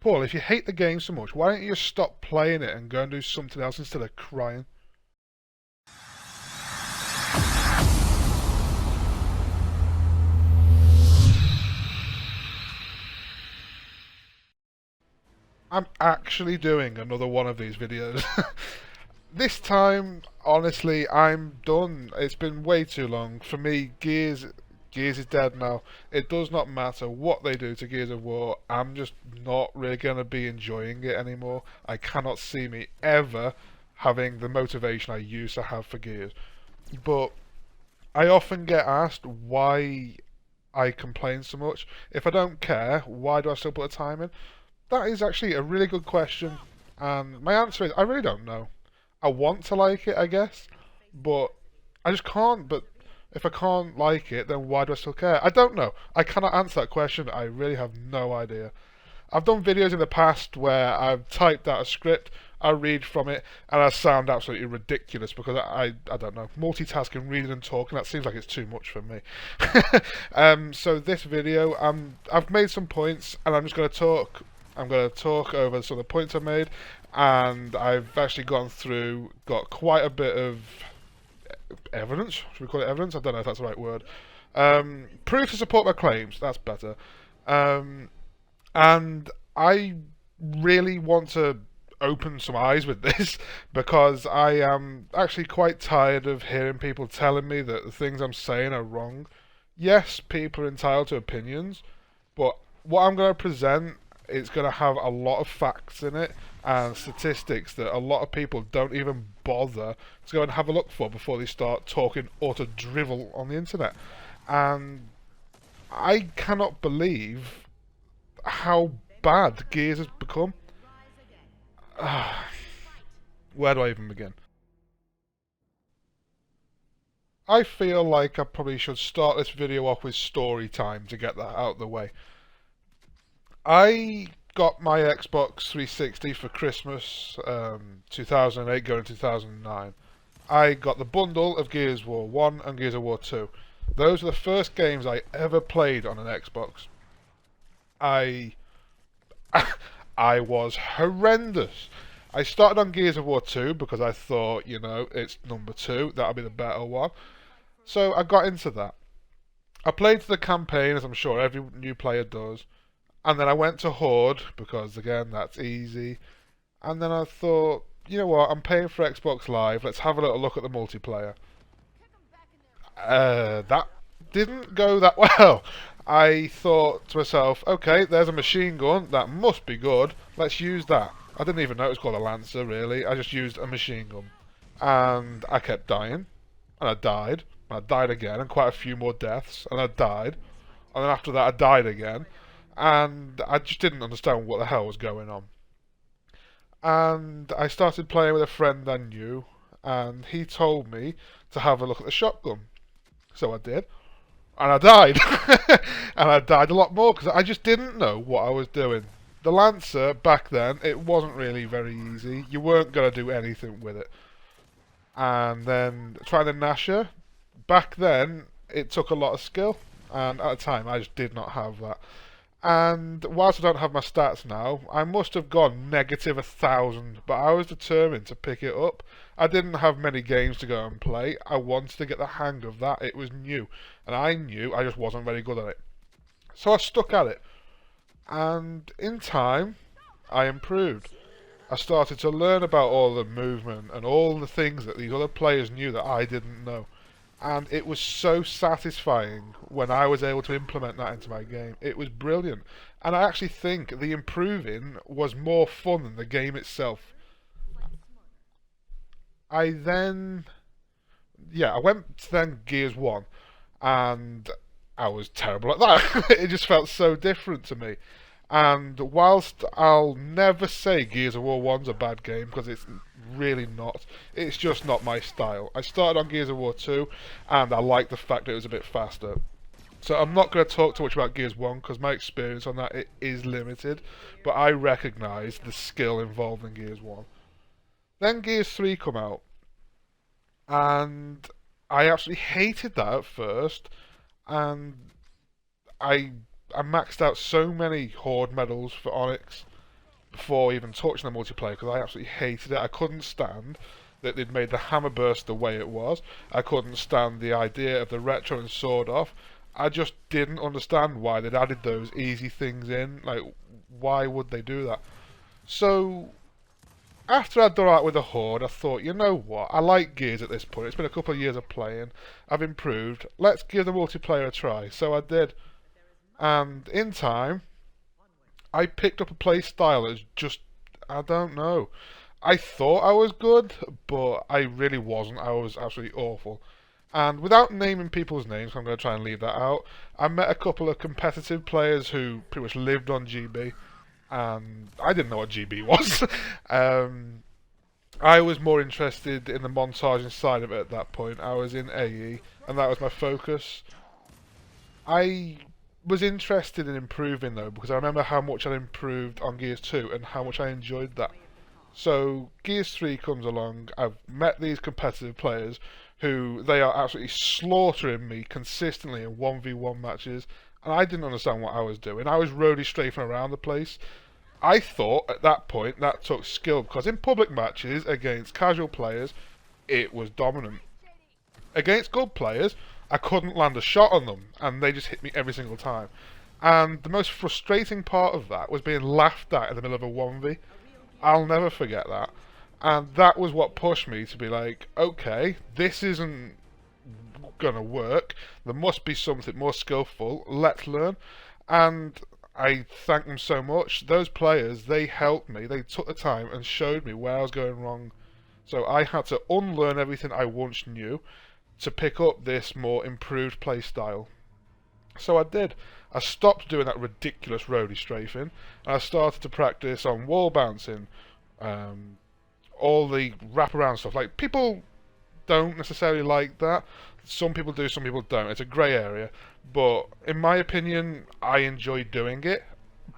Paul, if you hate the game so much, why don't you just stop playing it and go and do something else instead of crying? I'm actually doing another one of these videos. This time, honestly, I'm done. It's been way too long. For me, Gears is dead now. It does not matter what they do to Gears of War. I'm just not really going to be enjoying it anymore. I cannot see me ever having the motivation I used to have for Gears. But I often get asked why I complain so much. If I don't care, why do I still put the time in? That is actually a really good question. And my answer is I really don't know. I want to like it, I guess, but I just can't. But if I can't like it, then why do I still care? I don't know. I cannot answer that question. I really have no idea. I've done videos in the past where I've typed out a script, I read from it, and I sound absolutely ridiculous because I don't know, multitasking, reading and talking, that seems like it's too much for me. So this video, I've made some points and I'm just going to talk. I'm going to talk over some of the points I made, and I've actually gone through, got quite a bit of evidence. Should we call it evidence? I don't know if that's the right word. Proof to support my claims. That's better. Um, and I really want to open some eyes with this because I am actually quite tired of hearing people telling me that the things I'm saying are wrong. Yes, people are entitled to opinions, but what I'm going to present is going to have a lot of facts in it and statistics that a lot of people don't even bother to go and have a look for before they start talking or to drivel on the internet. And I cannot believe how bad Gears has become. Where do I even begin? I feel like I probably should start this video off with story time to get that out of the way. I got my Xbox 360 for Christmas 2008 going 2009. I got the bundle of Gears of War 1 and Gears of War 2. Those were the first games I ever played on an Xbox. I I was horrendous. I started on Gears of War 2 because I thought, you know, it's number 2, that'll be the better one. So I got into that. I played the campaign, as I'm sure every new player does. And then I went to Horde, because again, that's easy. And then I thought, you know what, I'm paying for Xbox Live, let's have a little look at the multiplayer. That didn't go that well. I thought to myself, okay, there's a machine gun, that must be good, let's use that. I didn't even know it was called a Lancer, really, I just used a machine gun. And I kept dying, and I died again, and quite a few more deaths, and I died. And then after that I died again, and I just didn't understand what the hell was going on. And I started playing with a friend I knew, and he told me to have a look at the shotgun. So I did, and I died. And I died a lot more because I just didn't know what I was doing. The Lancer, back then, it wasn't really very easy. You weren't going to do anything with it. And then trying the Gnasher, back then, it took a lot of skill. And at the time, I just did not have that. And whilst I don't have my stats now, I must have gone negative 1,000, but I was determined to pick it up. I didn't have many games to go and play. I wanted to get the hang of that. It was new, and I knew I just wasn't very good at it. So I stuck at it, and in time, I improved. I started to learn about all the movement and all the things that these other players knew that I didn't know. And it was so satisfying when I was able to implement that into my game. It was brilliant. And I actually think the improving was more fun than the game itself. I then, I went to then Gears 1, and I was terrible at that. It just felt so different to me. And whilst I'll never say Gears of War 1's a bad game, because it's really not, it's just not my style. I started on Gears of War 2, and I liked the fact that it was a bit faster. So I'm not going to talk too much about Gears 1, because my experience on that it is limited, but I recognise the skill involved in Gears 1. Then Gears 3 come out, and I absolutely hated that at first, and I I maxed out so many Horde medals for Onyx, before even touching the multiplayer because I absolutely hated it. I couldn't stand that they'd made the hammer burst the way it was. I couldn't stand the idea of the retro and sword off. I just didn't understand why they'd added those easy things in. Like, why would they do that? So, after I'd done out with the Horde, I thought, you know what? I like Gears at this point. It's been a couple of years of playing. I've improved. Let's give the multiplayer a try. So I did. And in time, I picked up a play style that's just, I don't know. I thought I was good, but I really wasn't. I was absolutely awful. And without naming people's names, I'm going to try and leave that out, I met a couple of competitive players who pretty much lived on GB, and I didn't know what GB was. I was more interested in the montaging side of it at that point. I was in AE, and that was my focus. I was interested in improving though, because I remember how much I improved on Gears 2 and how much I enjoyed that. So Gears 3 comes along, I've met these competitive players who they are absolutely slaughtering me consistently in 1v1 matches, and I didn't understand what I was doing. I was roadie strafing around the place. I thought at that point that took skill, because in public matches against casual players, it was dominant. Against good players, I couldn't land a shot on them, and they just hit me every single time. And the most frustrating part of that was being laughed at in the middle of a 1v. I'll never forget that. And that was what pushed me to be like, okay, this isn't gonna work. There must be something more skillful. Let's learn. And I thank them so much. Those players, they helped me. They took the time and showed me where I was going wrong. So I had to unlearn everything I once knew to pick up this more improved play style. So I did. I stopped doing that ridiculous roadie strafing, and I started to practice on wall bouncing, all the wraparound stuff. Like, people don't necessarily like that. Some people do, some people don't. It's a grey area. But in my opinion, I enjoy doing it,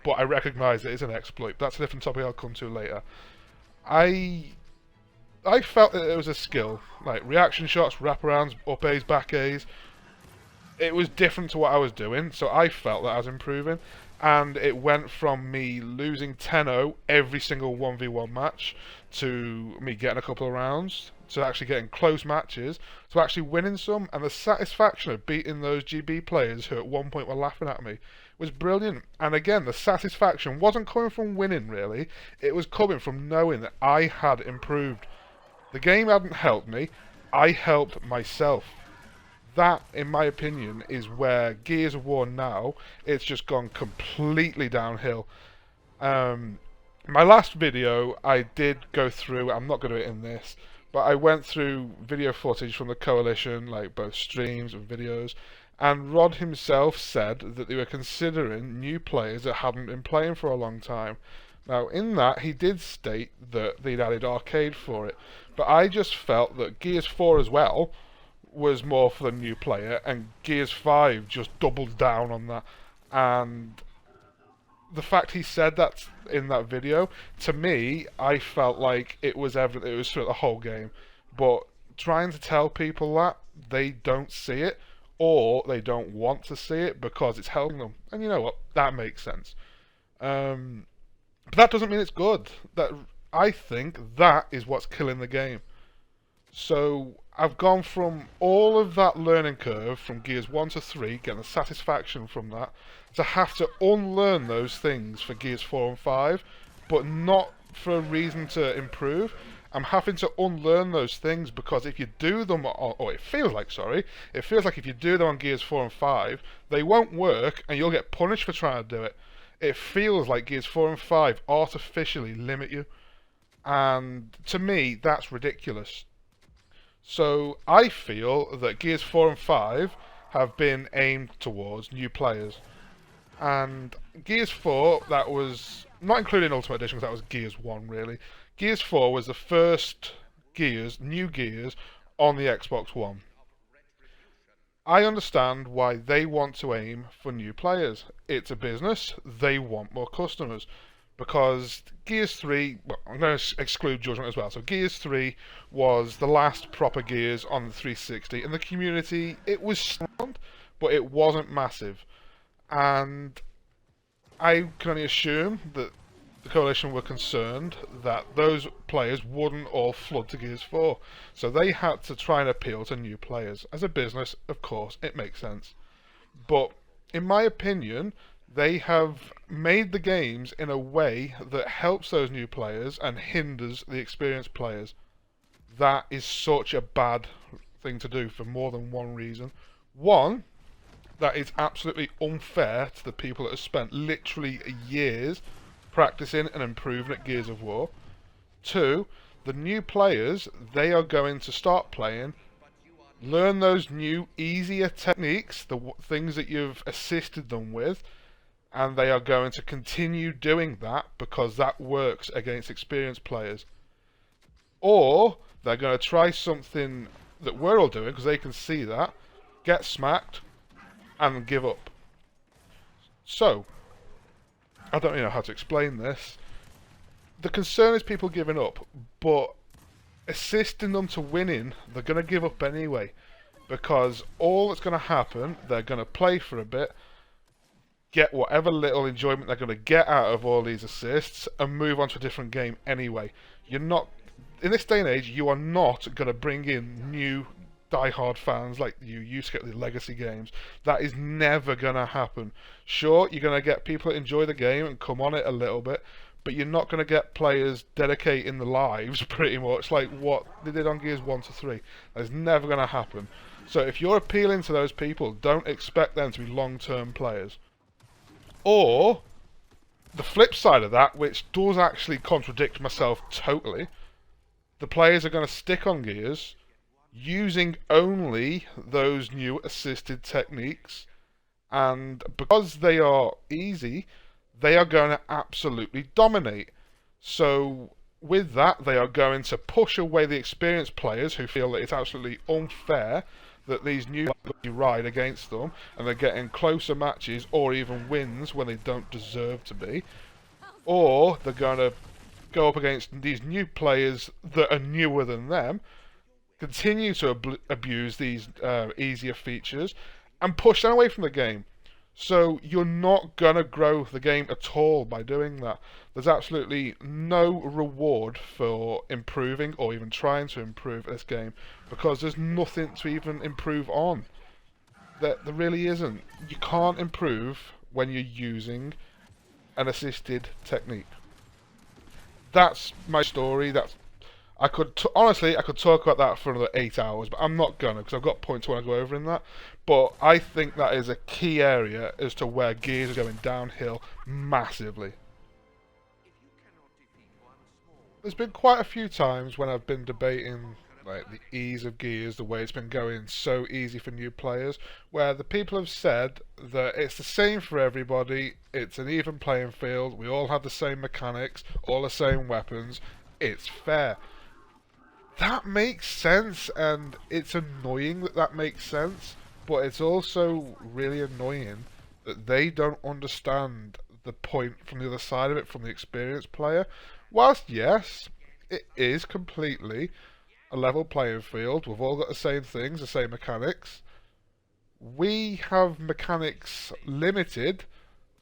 but I recognise it is an exploit. That's a different topic I'll come to later. I felt that it was a skill. Like, reaction shots, wraparounds, up A's, back A's. It was different to what I was doing, so I felt that I was improving. And it went from me losing 10-0 every single 1v1 match to me getting a couple of rounds, to actually getting close matches, to actually winning some, and the satisfaction of beating those GB players who at one point were laughing at me was brilliant. And again, the satisfaction wasn't coming from winning, really. It was coming from knowing that I had improved. The game hadn't helped me, I helped myself. That, in my opinion, is where Gears of War now, it's just gone completely downhill. My last video, I did go through, I'm not going to do it in this, but I went through video footage from the Coalition, like both streams and videos, and Rod himself said that they were considering new players that hadn't been playing for a long time. Now, in that, he did state that they'd added arcade for it, but I just felt that Gears 4 as well was more for the new player, and Gears 5 just doubled down on that. And the fact he said that in that video, to me, I felt like it was everything. It was throughout the whole game. But trying to tell people that, they don't see it, or they don't want to see it because it's helping them. And you know what? That makes sense. But that doesn't mean it's good. That, I think that is what's killing the game. So I've gone from all of that learning curve from Gears 1 to 3, getting the satisfaction from that, to have to unlearn those things for Gears 4 and 5, but not for a reason to improve. I'm having to unlearn those things because if you do them, or it feels like if you do them on Gears 4 and 5, they won't work and you'll get punished for trying to do it. It feels like Gears 4 and 5 artificially limit you. And to me, that's ridiculous. So I feel that Gears 4 and 5 have been aimed towards new players. And Gears 4, that was, not including Ultimate Edition because that was Gears 1 really, Gears 4 was the first new Gears on the Xbox One. I understand why they want to aim for new players. It's a business, they want more customers. Because Gears 3, well, I'm going to exclude Judgment as well. So Gears 3 was the last proper Gears on the 360. In the community, it was sound, but it wasn't massive. And I can only assume that the Coalition were concerned that those players wouldn't all flood to Gears 4. So they had to try and appeal to new players. As a business, of course, it makes sense. But in my opinion, they have made the games in a way that helps those new players and hinders the experienced players. That is such a bad thing to do for more than one reason. One, that is absolutely unfair to the people that have spent literally years practicing and improving at Gears of War. Two, the new players, they are going to start playing, learn those new, easier techniques, the things that you've assisted them with, and they are going to continue doing that because that works against experienced players. Or they're going to try something that we're all doing because they can see that, get smacked, and give up. So, I don't know how to explain this. The concern is people giving up, but assisting them to winning, they're going to give up anyway. Because all that's going to happen, they're going to play for a bit, get whatever little enjoyment they're going to get out of all these assists, and move on to a different game anyway. You're not, in this day and age, you are not going to bring in new die-hard fans like you used to get with the legacy games. That is never going to happen. Sure, you're going to get people that enjoy the game and come on it a little bit, but you're not going to get players dedicating their lives pretty much like what they did on Gears 1 to 3. That is never going to happen. So if you're appealing to those people, don't expect them to be long-term players. Or, the flip side of that, which does actually contradict myself totally, the players are going to stick on Gears using only those new assisted techniques, and because they are easy, they are going to absolutely dominate. So with that, they are going to push away the experienced players who feel that it's absolutely unfair that these new ride against them and they're getting closer matches or even wins when they don't deserve to be. Or they're going to go up against these new players that are newer than them, continue to abuse these easier features, and push them away from the game. So you're not going to grow the game at all by doing that. There's absolutely no reward for improving or even trying to improve this game because there's nothing to even improve on. There really isn't. You can't improve when you're using an assisted technique. That's my story. Honestly, I could talk about that for another 8 hours, but I'm not gonna because I've got points I want to go over in that. But I think that is a key area as to where Gears is going downhill massively. There's been quite a few times when I've been debating like the ease of Gears, the way it's been going so easy for new players, where the people have said that it's the same for everybody, it's an even playing field, we all have the same mechanics, all the same weapons, it's fair. That makes sense, and it's annoying that that makes sense, but it's also really annoying that they don't understand the point from the other side of it, from the experienced player. Whilst, yes, it is completely a level playing field, we've all got the same things, the same mechanics. We have mechanics limited,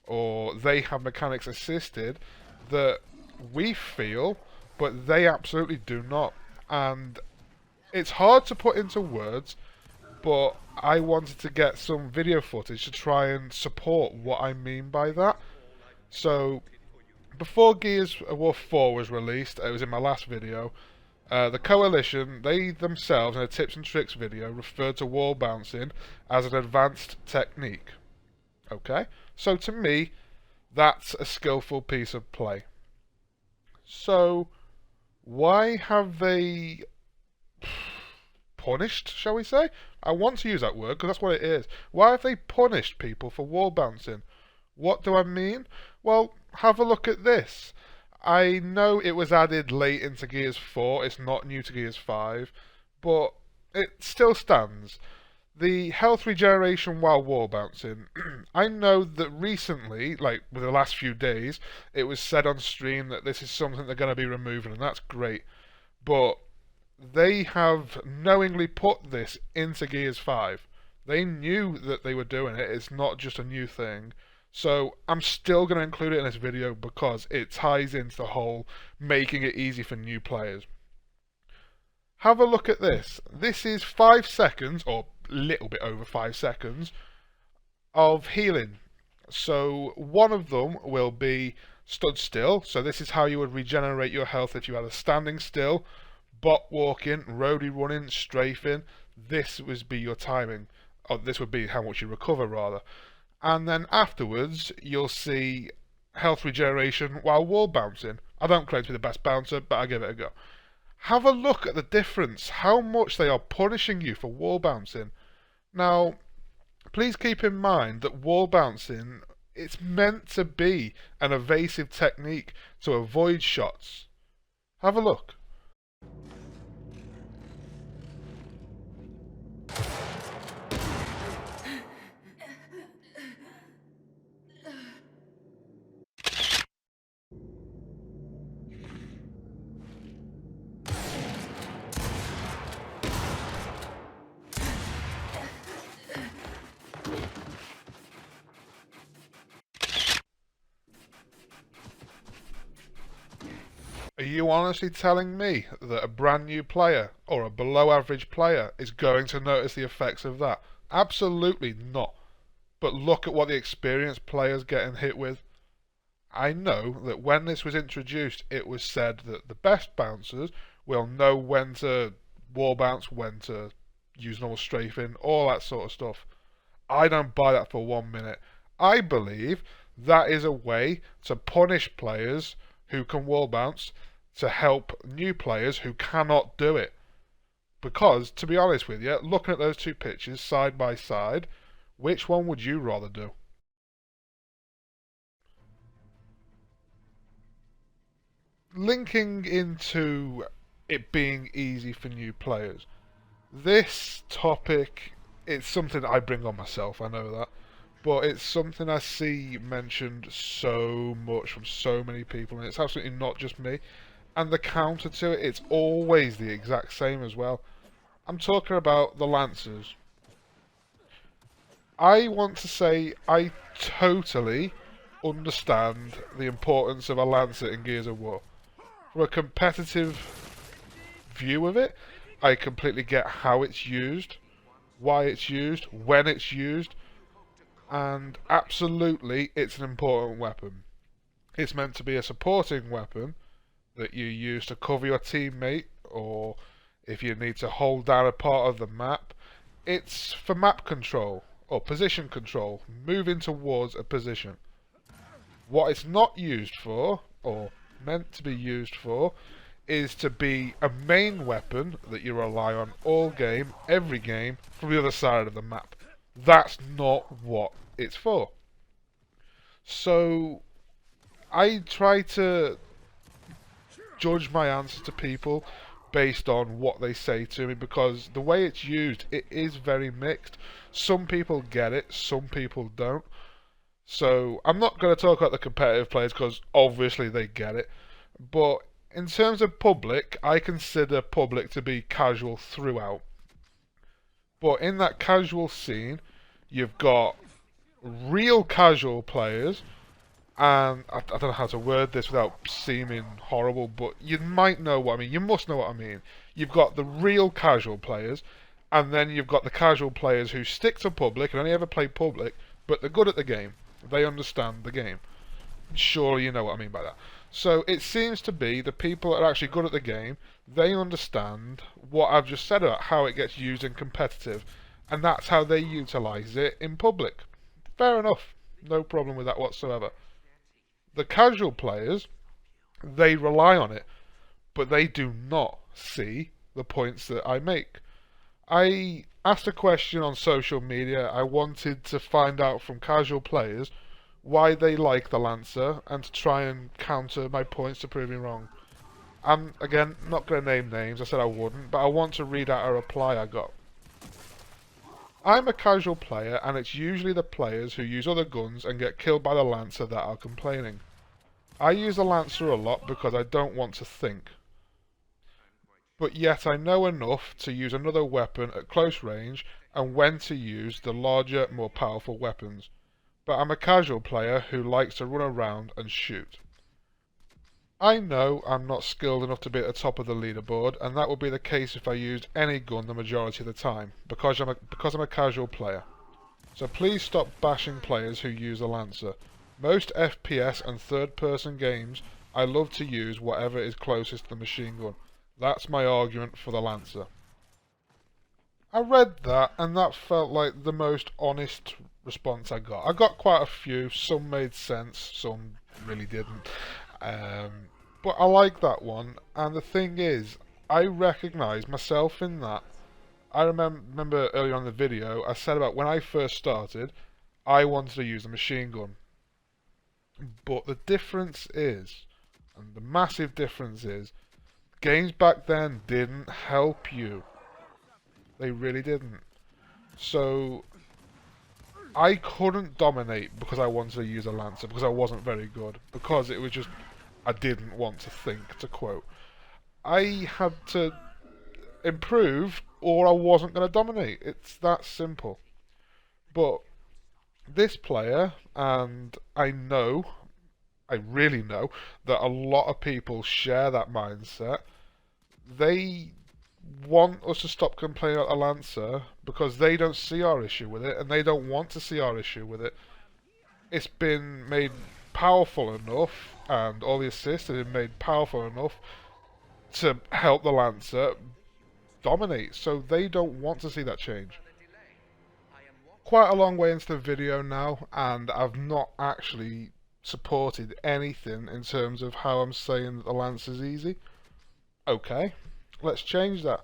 or they have mechanics assisted, that we feel, but they absolutely do not. And it's hard to put into words, but I wanted to get some video footage to try and support what I mean by that. So, before Gears of War 4 was released, it was in my last video, the Coalition, they themselves, in a tips and tricks video, referred to wall bouncing as an advanced technique. Okay? So to me, that's a skillful piece of play. So, why have they punished, shall we say? I want to use that word because that's what it is. Why have they punished people for wall bouncing? What do I mean? Well, have a look at this. I know it was added late into Gears 4, it's not new to Gears 5, but it still stands. The health regeneration while wall bouncing. I know that recently, like with the last few days, it was said on stream that this is something they're going to be removing, and that's great. But they have knowingly put this into Gears 5. They knew that they were doing it, it's not just a new thing. So I'm still going to include it in this video because it ties into the whole making it easy for new players. Have a look at this. This is 5 seconds, or a little bit over 5 seconds, of healing. So one of them will be stood still. So this is how you would regenerate your health if you had a standing still, bot walking, roadie running, strafing. This would be your timing. Or this would be how much you recover rather. And then afterwards you'll see health regeneration while wall bouncing. I don't claim to be the best bouncer, but I give it a go. Have a look at the difference, how much they are punishing you for wall bouncing. Now, please keep in mind that wall bouncing, it's meant to be an evasive technique to avoid shots. Have a look. Are you honestly telling me that a brand new player or a below average player is going to notice the effects of that? Absolutely not. But look at what the experienced players getting hit with. I know that when this was introduced, it was said that the best bouncers will know when to wall bounce, when to use normal strafing, all that sort of stuff. I don't buy that for 1 minute. I believe that is a way to punish players who can wall bounce to help new players who cannot do it. Because, to be honest with you, looking at those two pictures side by side, which one would you rather do? Linking into it being easy for new players, this topic, it's something I bring on myself, I know that, but it's something I see mentioned so much from so many people, and it's absolutely not just me. And the counter to it, it's always the exact same as well. I'm talking about the Lancers. I want to say I totally understand the importance of a Lancer in Gears of War. From a competitive view of it, I completely get how it's used, why it's used, when it's used, and absolutely it's an important weapon. It's meant to be a supporting weapon that you use to cover your teammate, or if you need to hold down a part of the map. It's for map control or position control, moving towards a position. What it's not used for, or meant to be used for, is to be a main weapon that you rely on all game, every game, from the other side of the map. That's not what it's for. So I try to judge my answers to people based on what they say to me, because the way it's used, it is very mixed. Some people get it, some people don't. So I'm not going to talk about the competitive players because obviously they get it. But in terms of public, I consider public to be casual throughout. But in that casual scene, you've got real casual players, and I don't know how to word this without seeming horrible, but you might know what I mean. You must know what I mean. You've got the real casual players, and then you've got the casual players who stick to public and only ever play public, but they're good at the game. They understand the game. Surely you know what I mean by that. So it seems to be the people that are actually good at the game, they understand what I've just said about how it gets used in competitive, and that's how they utilise it in public. Fair enough. No problem with that whatsoever. The casual players, they rely on it, but they do not see the points that I make. I asked a question on social media. I wanted to find out from casual players why they like the Lancer and to try and counter my points to prove me wrong. I'm, again, not going to name names, I said I wouldn't, but I want to read out a reply I got. I'm a casual player, and it's usually the players who use other guns and get killed by the Lancer that are complaining. I use the Lancer a lot because I don't want to think. But yet I know enough to use another weapon at close range and when to use the larger, more powerful weapons. but I'm a casual player who likes to run around and shoot. I know I'm not skilled enough to be at the top of the leaderboard, and that would be the case if I used any gun the majority of the time, because I'm a casual player. So please stop bashing players who use a Lancer. Most FPS and third-person games, I love to use whatever is closest to the machine gun. That's my argument for the Lancer. I read that, and that felt like the most honest response I got. I got quite a few, some made sense, some really didn't. But I like that one, and the thing is, I recognise myself in that. I remember earlier on in the video, I said about when I first started, I wanted to use a machine gun. But the difference is, and the massive difference is, games back then didn't help you. They really didn't. So, I couldn't dominate because I wanted to use a Lancer, because I wasn't very good. Because it was just, I didn't want to think, to quote. I had to improve or I wasn't going to dominate. It's that simple. But this player, and I really know, that a lot of people share that mindset. They want us to stop complaining about the Lancer because they don't see our issue with it, and they don't want to see our issue with it. It's been made powerful enough, and all the assists have been made powerful enough to help the Lancer dominate, so they don't want to see that change. Quite a long way into the video now, and I've not actually supported anything in terms of how I'm saying that the Lance is easy. Okay, let's change that.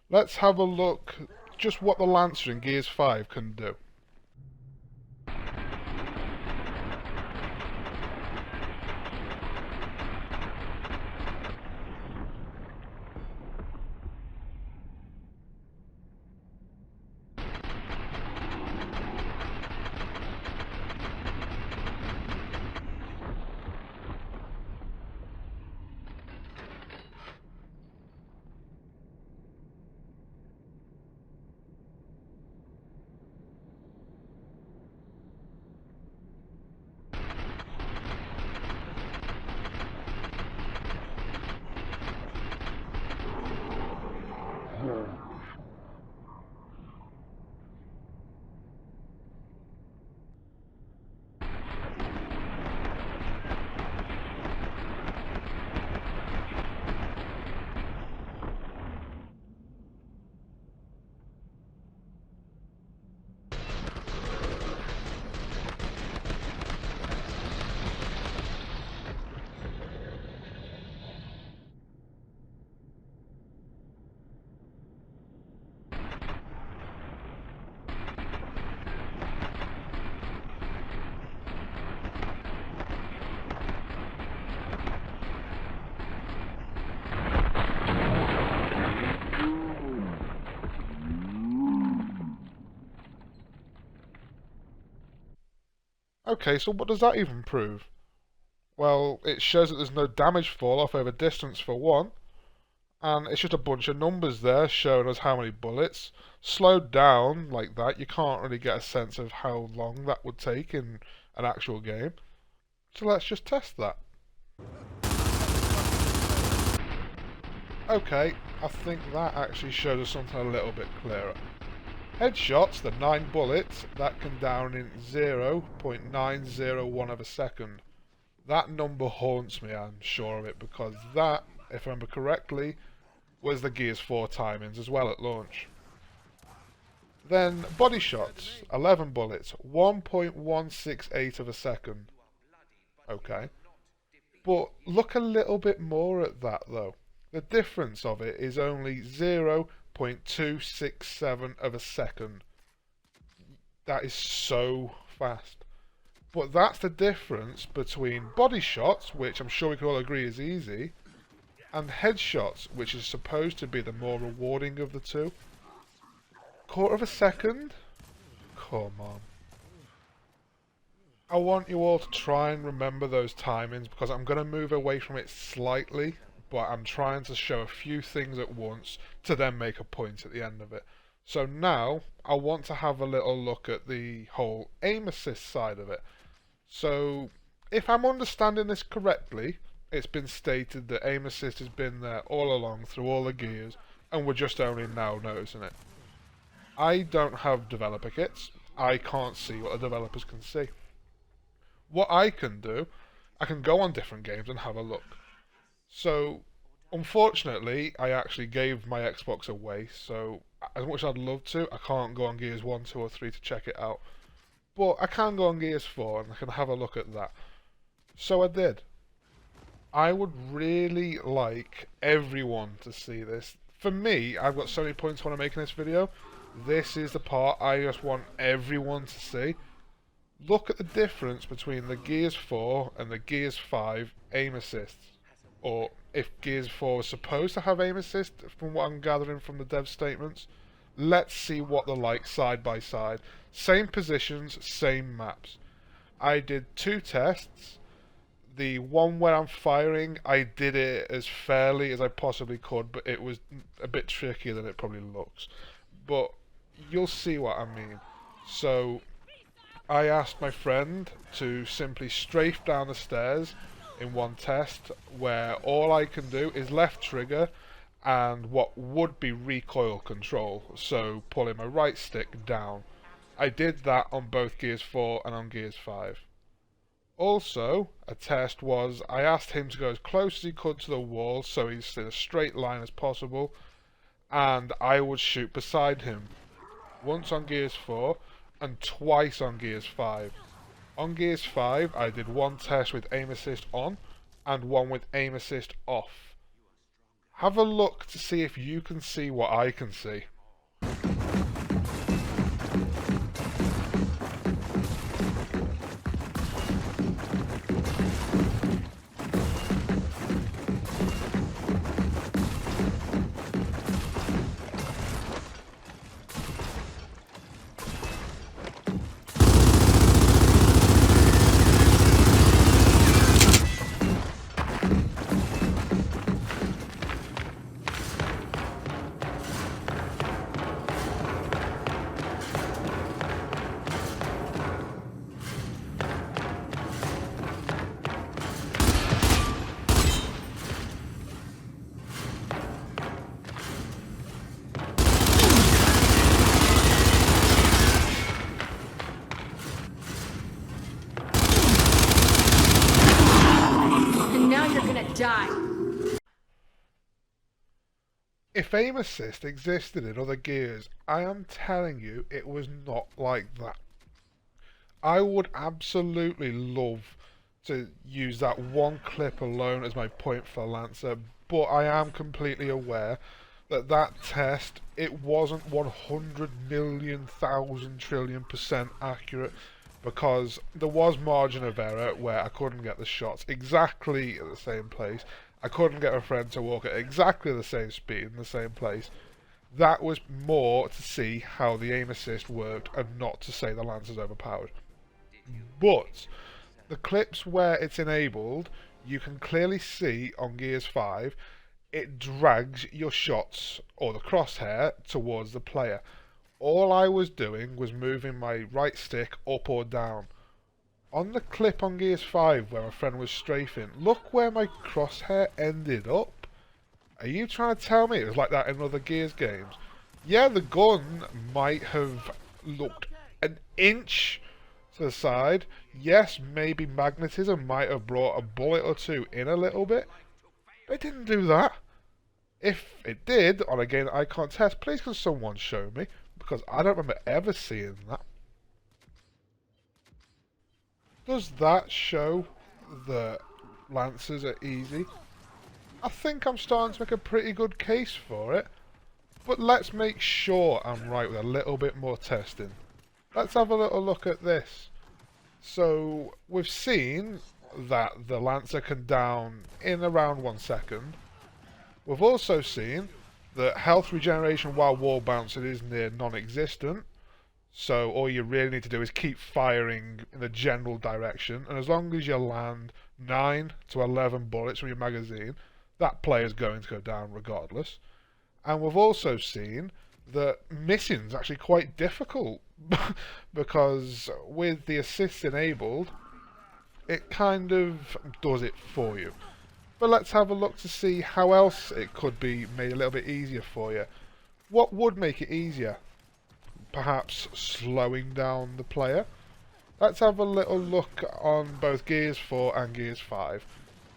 Let's have a look just what the Lancer in Gears 5 can do. Okay, so what does that even prove? Well, it shows that there's no damage fall off over distance for one, and it's just a bunch of numbers there showing us how many bullets. Slowed down like that, you can't really get a sense of how long that would take in an actual game. So let's just test that. Okay, I think that actually shows us something a little bit clearer. Headshots, the 9 bullets, that can down in 0.901 of a second. That number haunts me, I'm sure of it, because that, if I remember correctly, was the Gears 4 timings as well at launch. Then body shots, 11 bullets, 1.168 of a second. Okay. But look a little bit more at that though. The difference of it is only 0.267 of a second. That is so fast. But that's the difference between body shots, which I'm sure we can all agree is easy, and headshots, which is supposed to be the more rewarding of the two. Quarter of a second? Come on. I want you all to try and remember those timings because I'm going to move away from it slightly, but I'm trying to show a few things at once to then make a point at the end of it. So now I want to have a little look at the whole aim assist side of it. So if I'm understanding this correctly, it's been stated that aim assist has been there all along through all the gears, and we're just only now noticing it. I don't have developer kits. I can't see what the developers can see. What I can do, I can go on different games and have a look. So, unfortunately, I actually gave my Xbox away, so as much as I'd love to, I can't go on Gears 1, 2 or 3 to check it out. But I can go on Gears 4 and I can have a look at that. So I did. I would really like everyone to see this. For me, I've got so many points I want to make in this video. This is the part I just want everyone to see. Look at the difference between the Gears 4 and the Gears 5 aim assists. Or if Gears 4 was supposed to have aim assist, from what I'm gathering from the dev statements. Let's see what they're like side by side. Same positions, same maps. I did 2 tests. The one where I'm firing, I did it as fairly as I possibly could, but it was a bit trickier than it probably looks. But you'll see what I mean. So I asked my friend to simply strafe down the stairs in one test, where all I can do is left trigger and what would be recoil control, so pulling my right stick down. I did that on both Gears 4 and on Gears 5. Also, a test was I asked him to go as close as he could to the wall so he's in a straight line as possible, and I would shoot beside him. Once on Gears 4 and twice on Gears 5. On Gears 5 I did one test with aim assist on and one with aim assist off. Have a look to see if you can see what I can see. Die. If aim assist existed in other Gears, I am telling you it was not like that. I would absolutely love to use that one clip alone as my point for Lancer, but I am completely aware that that test, it wasn't 100,000,000,000,000,000,000,000% accurate, because there was margin of error where I couldn't get the shots exactly at the same place. I couldn't get a friend to walk at exactly the same speed in the same place. That was more to see how the aim assist worked and not to say the Lancer's overpowered. But the clips where it's enabled, you can clearly see on Gears 5, it drags your shots or the crosshair towards the player. All I was doing was moving my right stick up or down. On the clip on Gears 5 where my friend was strafing, look where my crosshair ended up. Are you trying to tell me it was like that in other Gears games? Yeah, the gun might have looked an inch to the side. Yes, maybe magnetism might have brought a bullet or two in a little bit. But it didn't do that. If it did, on a game that I can't test, please can someone show me? Because I don't remember ever seeing that. Does that show that Lancers are easy? I think I'm starting to make a pretty good case for it. But let's make sure I'm right with a little bit more testing. Let's have a little look at this. So, we've seen that the Lancer can down in around 1 second. We've also seen that health regeneration while wall bouncing is near non-existent. So all you really need to do is keep firing in the general direction, and as long as you land 9 to 11 bullets from your magazine, that player's going to go down regardless. And we've also seen that missing is actually quite difficult because with the assist enabled, it kind of does it for you. But let's have a look to see how else it could be made a little bit easier for you. What would make it easier? Perhaps slowing down the player? Let's have a little look on both Gears 4 and Gears 5.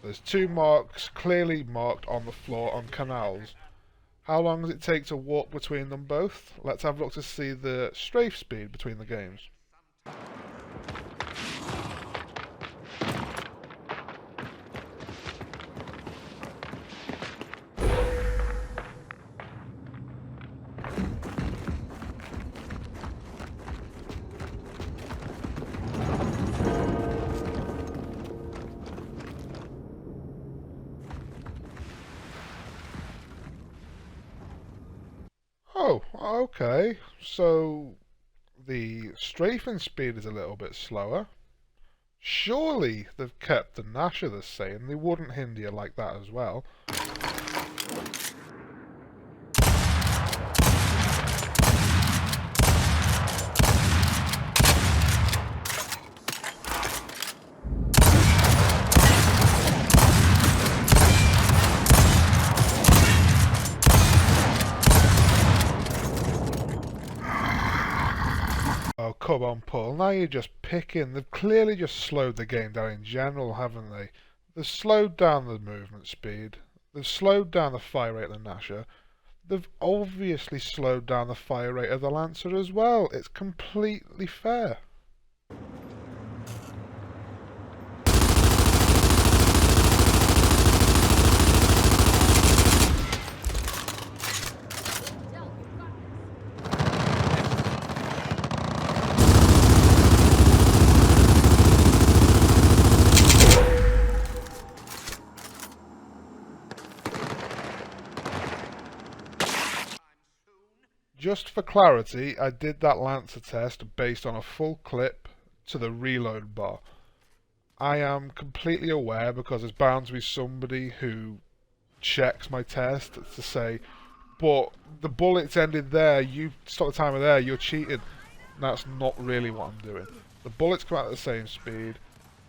There's two marks clearly marked on the floor on canals. How long does it take to walk between them both? Let's have a look to see the strafe speed between the games. Oh, okay. So the strafing speed is a little bit slower. Surely they've kept the Gnasher the same. They wouldn't hinder you like that as well. Oh, come on, Paul. Now you're just picking. They've clearly just slowed the game down in general, haven't they? They've slowed down the movement speed. They've slowed down the fire rate of the Gnasher. They've obviously slowed down the fire rate of the Lancer as well. It's completely fair. Just for clarity, I did that Lancer test based on a full clip to the reload bar. I am completely aware because there's bound to be somebody who checks my test to say, but the bullets ended there, you stop the timer there, you're cheating. That's not really what I'm doing. The bullets come out at the same speed,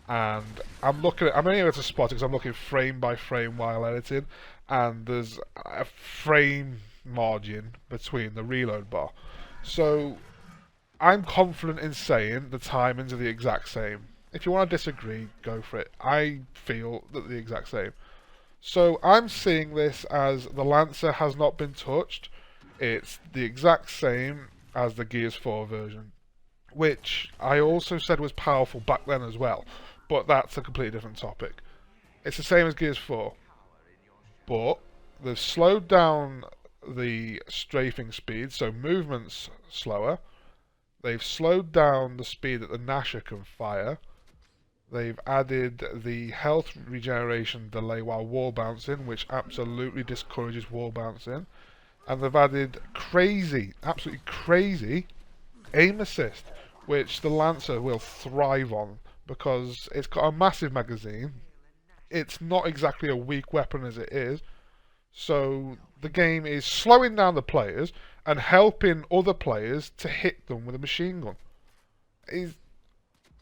and I'm only able to spot it because I'm looking frame by frame while editing, and there's a frame margin between the reload bar. So I'm confident in saying the timings are the exact same. If you want to disagree, go for it. I feel that they're the exact same. So I'm seeing this as the Lancer has not been touched. It's the exact same as the Gears 4 version, which I also said was powerful back then as well, but that's a completely different topic. It's the same as Gears 4, but they've slowed down the strafing speed, so movement's slower. They've slowed down the speed that the Gnasher can fire. They've added the health regeneration delay while wall bouncing, which absolutely discourages wall bouncing. And they've added crazy, absolutely crazy aim assist, which the Lancer will thrive on because it's got a massive magazine. It's not exactly a weak weapon as it is. So the game is slowing down the players and helping other players to hit them with a machine gun. Is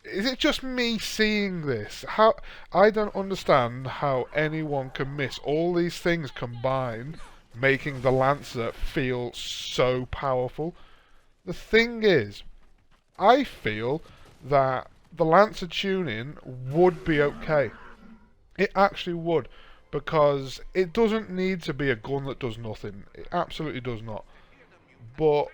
it just me seeing this? How I don't understand how anyone can miss all these things combined, making the Lancer feel so powerful. The thing is, I feel that the Lancer tuning would be okay. It actually would, because it doesn't need to be a gun that does nothing. It absolutely does not. But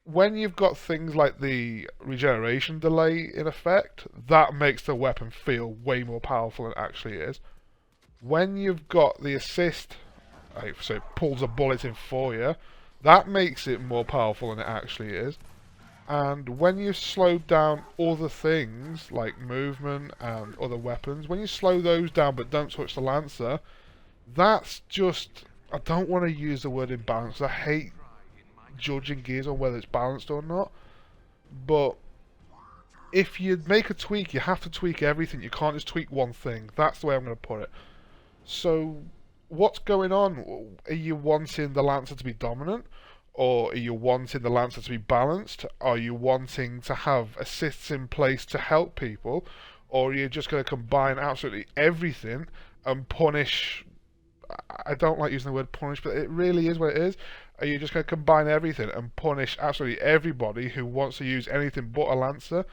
when you've got things like the regeneration delay in effect, that makes the weapon feel way more powerful than it actually is. When you've got the assist, so it pulls a bullet in for you, that makes it more powerful than it actually is. And when you slow down other things like movement and other weapons, when you slow those down but don't touch the Lancer, that's just, I don't want to use the word imbalanced. I hate judging Gears on whether it's balanced or not, but if you make a tweak, you have to tweak everything. You can't just tweak one thing. That's the way I'm going to put it. So what's going on? Are you wanting the Lancer to be dominant, Or are you wanting the Lancer to be balanced? Are you wanting to have assists in place to help people? Or are you just going to combine absolutely everything and punish? I don't like using the word punish, but it really is what it is. Are you just going to combine everything and punish absolutely everybody who wants to use anything but a Lancer?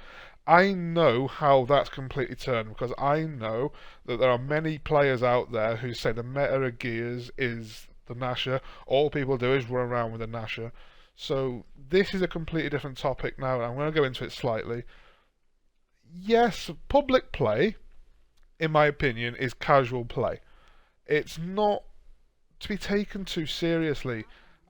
I know how that's completely turned, because I know that there are many players out there who say the meta of Gears is the Gnasher. All people do is run around with a Gnasher. So this is a completely different topic now, and I'm going to go into it slightly. Yes, public play, in my opinion, is casual play. It's not to be taken too seriously.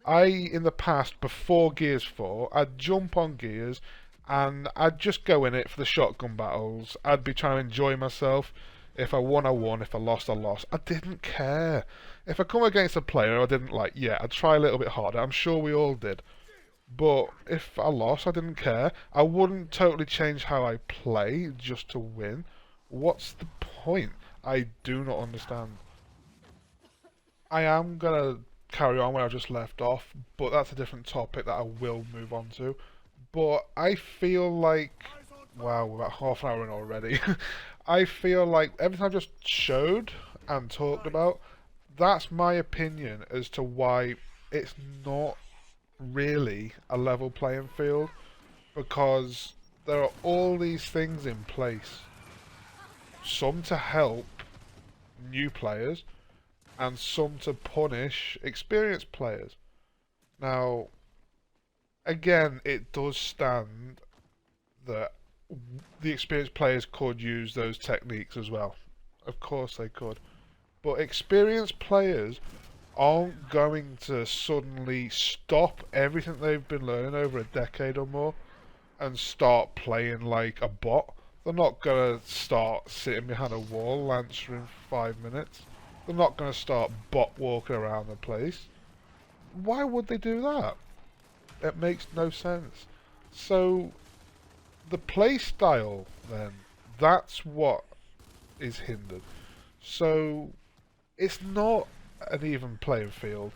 In the past, before Gears 4, I'd jump on Gears and I'd just go in it for the shotgun battles. I'd be trying to enjoy myself. If I won, I won. If I lost, I lost. I didn't care. If I come against a player I didn't like, yeah, I'd try a little bit harder. I'm sure we all did. But if I lost, I didn't care. I wouldn't totally change how I play just to win. What's the point? I do not understand. I am going to carry on where I just left off, but that's a different topic that I will move on to. But I feel like, wow, we're about half an hour in already. I feel like everything I've just showed and talked about, that's my opinion as to why it's not really a level playing field, because there are all these things in place. Some to help new players, and some to punish experienced players. Now, again, it does stand that the experienced players could use those techniques as well. Of course they could. But experienced players aren't going to suddenly stop everything they've been learning over a decade or more and start playing like a bot. They're not going to start sitting behind a wall lancering for 5 minutes. They're not going to start bot walking around the place. Why would they do that? It makes no sense. So, the play style, then, that's what is hindered. So, it's not an even playing field,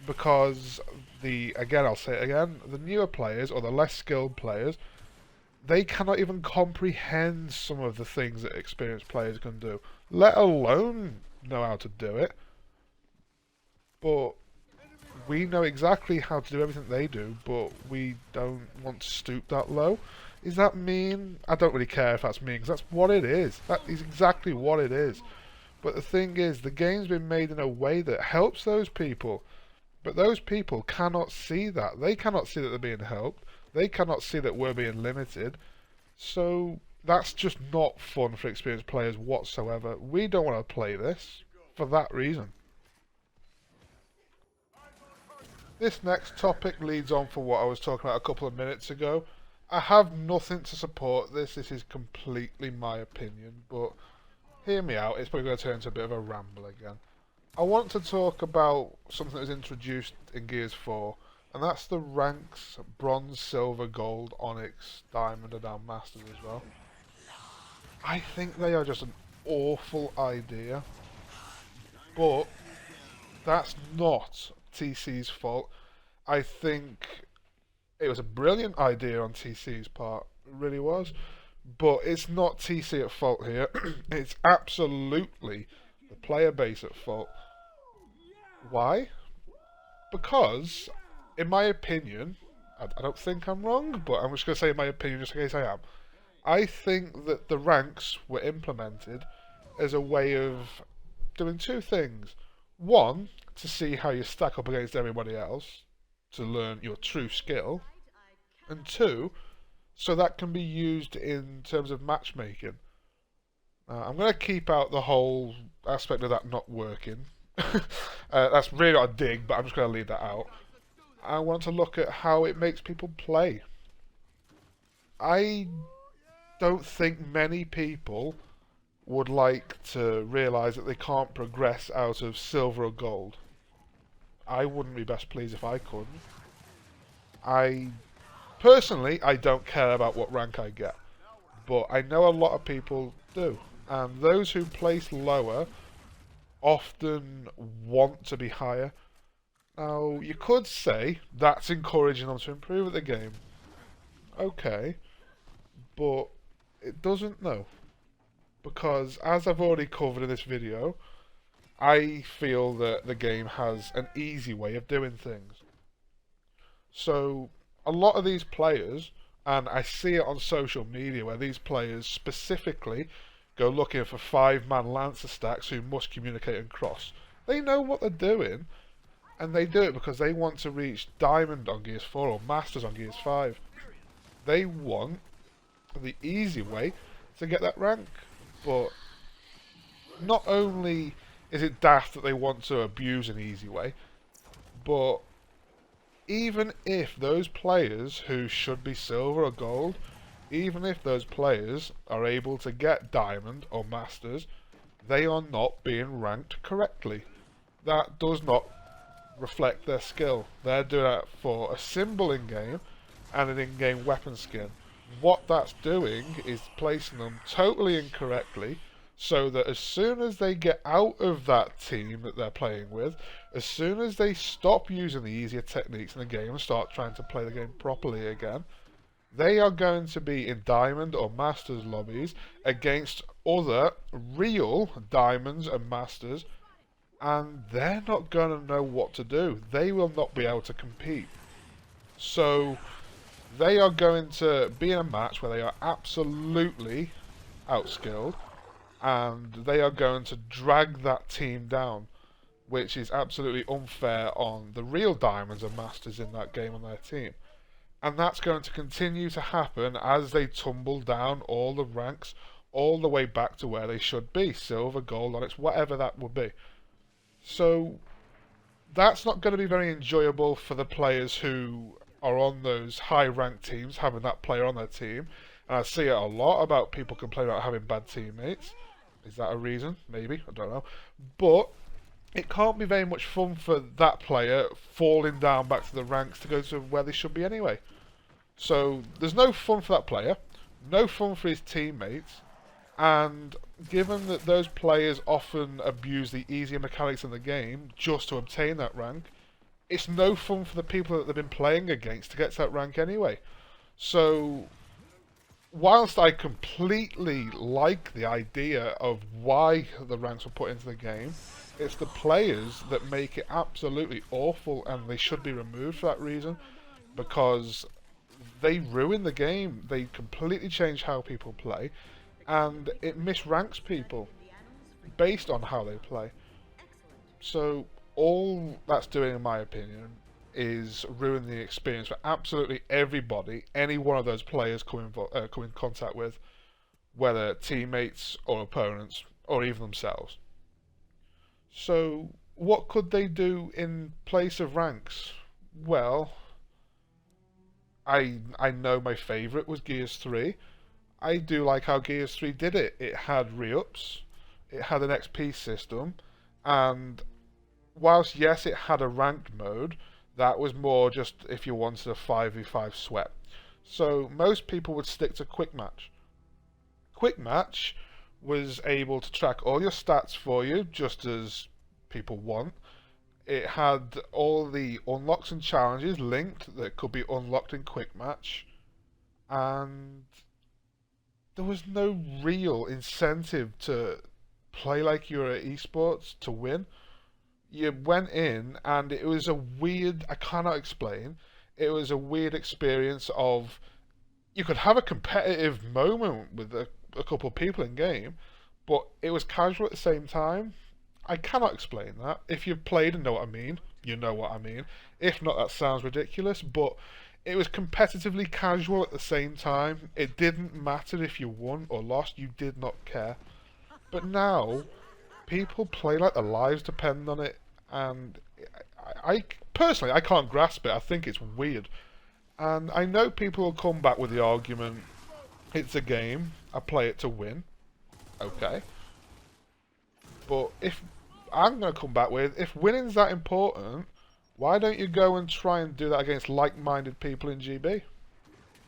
because again, I'll say it again, the newer players, or the less skilled players, they cannot even comprehend some of the things that experienced players can do, let alone know how to do it. But we know exactly how to do everything they do, but we don't want to stoop that low. Is that mean? I don't really care if that's mean, because that's what it is. That is exactly what it is. But the thing is, the game's been made in a way that helps those people. But those people cannot see that. They cannot see that they're being helped. They cannot see that we're being limited. So that's just not fun for experienced players whatsoever. We don't want to play this for that reason. This next topic leads on for what I was talking about a couple of minutes ago. I have nothing to support this. This is completely my opinion, but hear me out. It's probably going to turn into a bit of a ramble again. I want to talk about something that was introduced in Gears 4, and that's the ranks Bronze, Silver, Gold, Onyx, Diamond, and now Masters as well. I think they are just an awful idea, but that's not TC's fault. I think it was a brilliant idea on TC's part, it really was, but it's not TC at fault here. It's absolutely the player base at fault. Why? Because, in my opinion, I don't think I'm wrong, but I'm just going to say in my opinion just in case I am. I think that the ranks were implemented as a way of doing two things. One, to see how you stack up against everybody else, to learn your true skill. And two, so that can be used in terms of matchmaking. I'm going to keep out the whole aspect of that not working. That's really not a dig, but I'm just going to leave that out. I want to look at how it makes people play. I don't think many people would like to realise that they can't progress out of silver or gold. I wouldn't be best pleased if I couldn't. Personally, I don't care about what rank I get, but I know a lot of people do, and those who place lower often want to be higher. Now, you could say that's encouraging them to improve at the game. Okay, but it doesn't know. Because, as I've already covered in this video, I feel that the game has an easy way of doing things. So, a lot of these players, and I see it on social media where these players specifically go looking for 5-man Lancer stacks who must communicate and cross. They know what they're doing, and they do it because they want to reach Diamond on Gears 4 or Masters on Gears 5. They want the easy way to get that rank. But not only is it daft that they want to abuse an easy way, but even if those players who should be silver or gold, even if those players are able to get Diamond or Masters, they are not being ranked correctly. That does not reflect their skill. They're doing that for a symbol in-game and an in-game weapon skin. What that's doing is placing them totally incorrectly, so that as soon as they get out of that team that they're playing with, as soon as they stop using the easier techniques in the game and start trying to play the game properly again, they are going to be in Diamond or Masters lobbies against other real Diamonds and Masters, and they're not going to know what to do. They will not be able to compete. So they are going to be in a match where they are absolutely outskilled, and they are going to drag that team down, which is absolutely unfair on the real Diamonds and Masters in that game on their team. And that's going to continue to happen as they tumble down all the ranks, all the way back to where they should be, silver, gold, onyx, whatever that would be. So that's not going to be very enjoyable for the players who are on those high-ranked teams, having that player on their team. And I see it a lot about people complaining about having bad teammates. Is that a reason? Maybe. I don't know. But it can't be very much fun for that player falling down back to the ranks to go to where they should be anyway. So there's no fun for that player, no fun for his teammates, and given that those players often abuse the easier mechanics in the game just to obtain that rank, it's no fun for the people that they've been playing against to get to that rank anyway. So, whilst I completely like the idea of why the ranks were put into the game, it's the players that make it absolutely awful, and they should be removed for that reason, because they ruin the game. They completely change how people play, and it misranks people based on how they play. So all that's doing, in my opinion, is ruin the experience for absolutely everybody any one of those players come in contact with, whether teammates or opponents or even themselves. So what could they do in place of ranks? Well, I know my favourite was Gears 3. I do like how Gears 3 did it. It had re-ups, it had an XP system, and whilst yes it had a ranked mode, that was more just if you wanted a 5v5 sweat. So most people would stick to Quick Match. Quick Match was able to track all your stats for you, just as people want. It had all the unlocks and challenges linked that could be unlocked in Quick Match, and there was no real incentive to play like you were at esports to win. You went in and it was a weird, I cannot explain, it was a weird experience of, you could have a competitive moment with a couple of people in game, but it was casual at the same time. I cannot explain that. If you've played and know what I mean, you know what I mean. If not, that sounds ridiculous, but it was competitively casual at the same time. It didn't matter if you won or lost, you did not care. But now, people play like their lives depend on it, and I personally, I can't grasp it. I think it's weird. And I know people will come back with the argument, it's a game, I play it to win. Okay. But if I'm going to come back with, if winning's that important, why don't you go and try and do that against like-minded people in GB?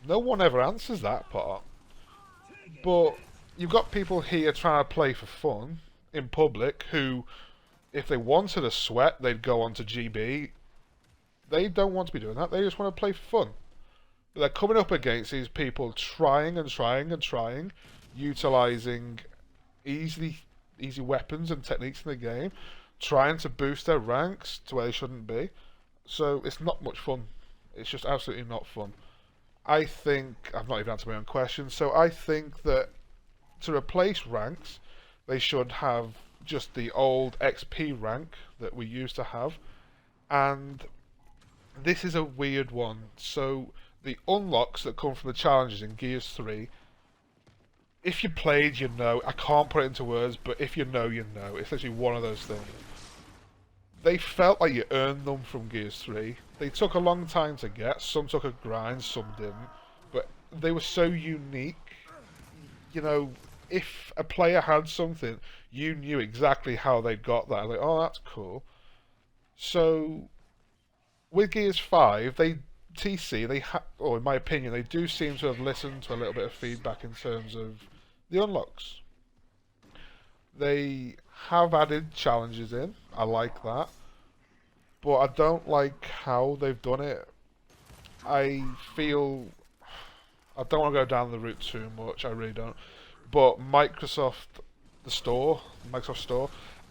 No one ever answers that part. But you've got people here trying to play for fun in public who, if they wanted a sweat, they'd go onto GB, They don't want to be doing that. They just want to play for fun. But they're coming up against these people trying and trying and trying, utilizing easy weapons and techniques in the game, trying to boost their ranks to where they shouldn't be. So it's not much fun. It's just absolutely not fun. I think I've not even answered my own question. So I think that to replace ranks, they should have just the old XP rank that we used to have. And this is a weird one. So the unlocks that come from the challenges in Gears 3, if you played, you know. I can't put it into words, but if you know, you know. It's literally one of those things. They felt like you earned them from Gears 3. They took a long time to get. Some took a grind, some didn't. But they were so unique. You know, if a player had something, you knew exactly how they got that. Like, oh, that's cool. So, with Gears 5, or in my opinion, they do seem to have listened to a little bit of feedback in terms of the unlocks. They have added challenges in. I like that. But I don't like how they've done it. I feel... I don't want to go down the route too much, I really don't. But Microsoft Store,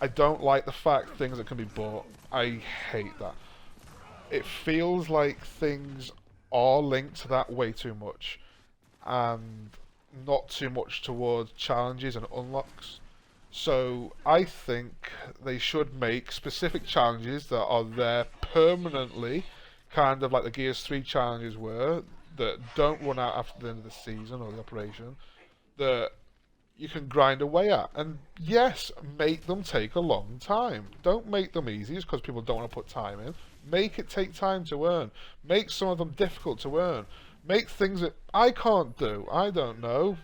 I don't like the fact things that can be bought. I hate that. It feels like things are linked to that way too much. And not too much towards challenges and unlocks. So I think they should make specific challenges that are there permanently, kind of like the Gears 3 challenges were, that don't run out after the end of the season or the operation, that you can grind away at. And yes, make them take a long time. Don't make them easy just because people don't want to put time in. Make it take time to earn. Make some of them difficult to earn. Make things that I can't do. I don't know.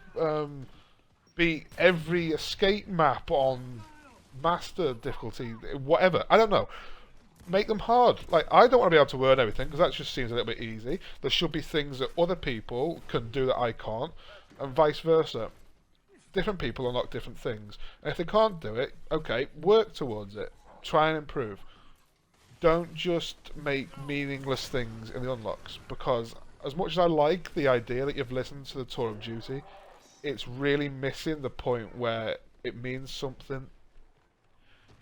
Beat every escape map on master difficulty, whatever. I don't know. Make them hard. Like, I don't want to be able to earn everything because that just seems a little bit easy. There should be things that other people can do that I can't, and vice versa. Different people unlock different things. And if they can't do it, okay, work towards it. Try and improve. Don't just make meaningless things in the unlocks, because as much as I like the idea that you've listened to the Tour of Duty, it's really missing the point where it means something.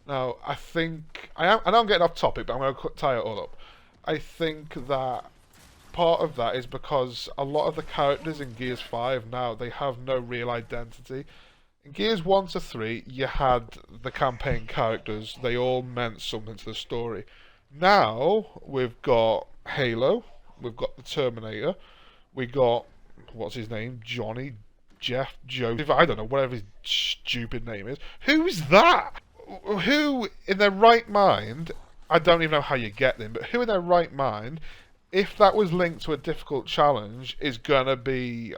Now, I know I'm getting off topic, but I'm going to tie it all up. I think that part of that is because a lot of the characters in Gears 5 now, they have no real identity. In Gears 1 to 3, you had the campaign characters. They all meant something to the story. Now, we've got Halo, we've got the Terminator, we got, what's his name, Johnny, Jeff, Joseph, I don't know, whatever his stupid name is. Who's that? Who, in their right mind, I don't even know how you get them, but who in their right mind, if that was linked to a difficult challenge, is gonna be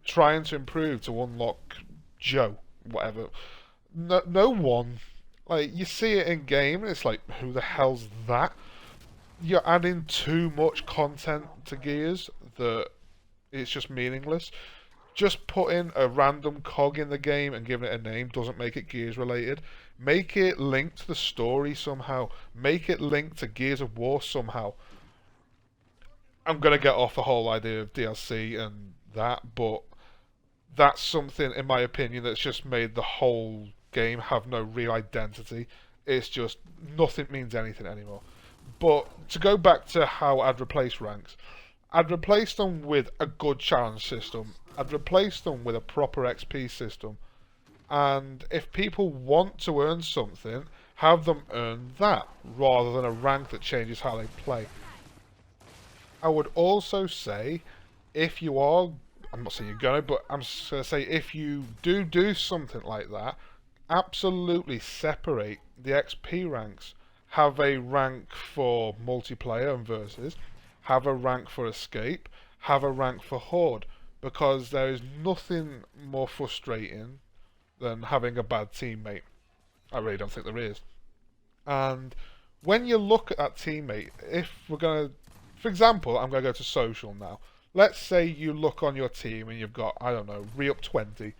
trying to improve to unlock Joe, whatever? No one. Like, you see it in game, and it's like, who the hell's that? You're adding too much content to Gears that it's just meaningless. Just putting a random cog in the game and giving it a name doesn't make it Gears related. Make it linked to the story somehow. Make it linked to Gears of War somehow. I'm going to get off the whole idea of DLC and that, but that's something, in my opinion, that's just made the whole game have no real identity. It's just, nothing means anything anymore. But to go back to how I'd replace ranks, I'd replace them with a good challenge system. I'd replace them with a proper XP system. And if people want to earn something, have them earn that, rather than a rank that changes how they play. I would also say, if you are, I'm not saying you're going to, but I'm just going to say, if you do something like that, absolutely separate the XP ranks. Have a rank for multiplayer and versus, have a rank for escape, have a rank for horde, because there is nothing more frustrating than having a bad teammate. I really don't think there is. And when you look at that teammate, if we're going to, for example, I'm going to go to social now. Let's say you look on your team and you've got, I don't know, re-up 20,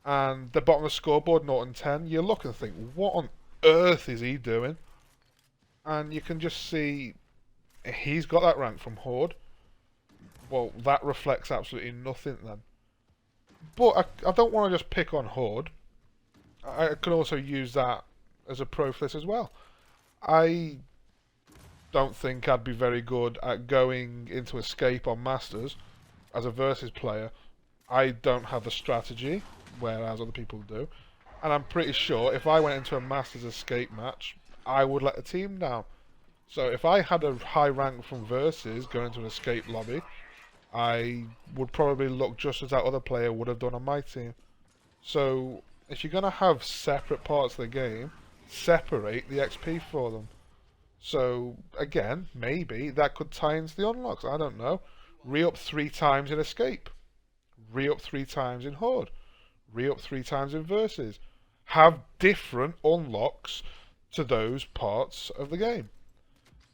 and the bottom of the scoreboard, 0 and 10, you look and think, what on earth is he doing? And you can just see He's got that rank from Horde. Well, that reflects absolutely nothing then. But I don't want to just pick on Horde. I could also use that as a pro for this as well. I don't think I'd be very good at going into Escape on Masters as a versus player. I don't have the strategy, whereas other people do. And I'm pretty sure if I went into a Masters Escape match, I would let the team down. So if I had a high rank from versus going into an Escape lobby, I would probably look just as that other player would have done on my team. So if you're going to have separate parts of the game, separate the XP for them. So again, maybe that could tie into the unlocks. I don't know. Re-up 3 times in Escape. Re-up 3 times in Horde. Re-up 3 times in Versus. Have different unlocks to those parts of the game.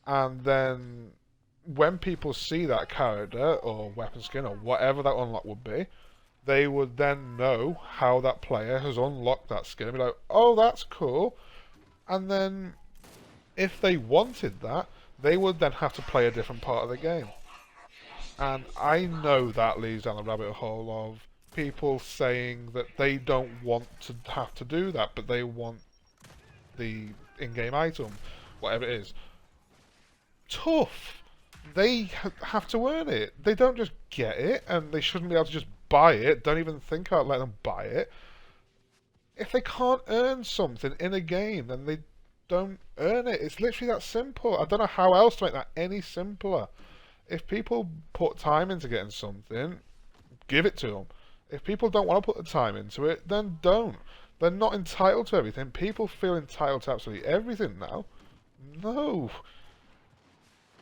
And then when people see that character or weapon skin or whatever that unlock would be, they would then know how that player has unlocked that skin and be like, oh, that's cool. And then if they wanted that, they would then have to play a different part of the game. And I know that leads down the rabbit hole of people saying that they don't want to have to do that, but they want the in-game item, whatever it is. Tough. They have to earn it. They don't just get it, and they shouldn't be able to just buy it. Don't even think about letting them buy it. If they can't earn something in a game, then they don't earn it. It's literally that simple. I don't know how else to make that any simpler. If people put time into getting something, give it to them. If people don't want to put the time into it, then don't. They're not entitled to everything. People feel entitled to absolutely everything now. No.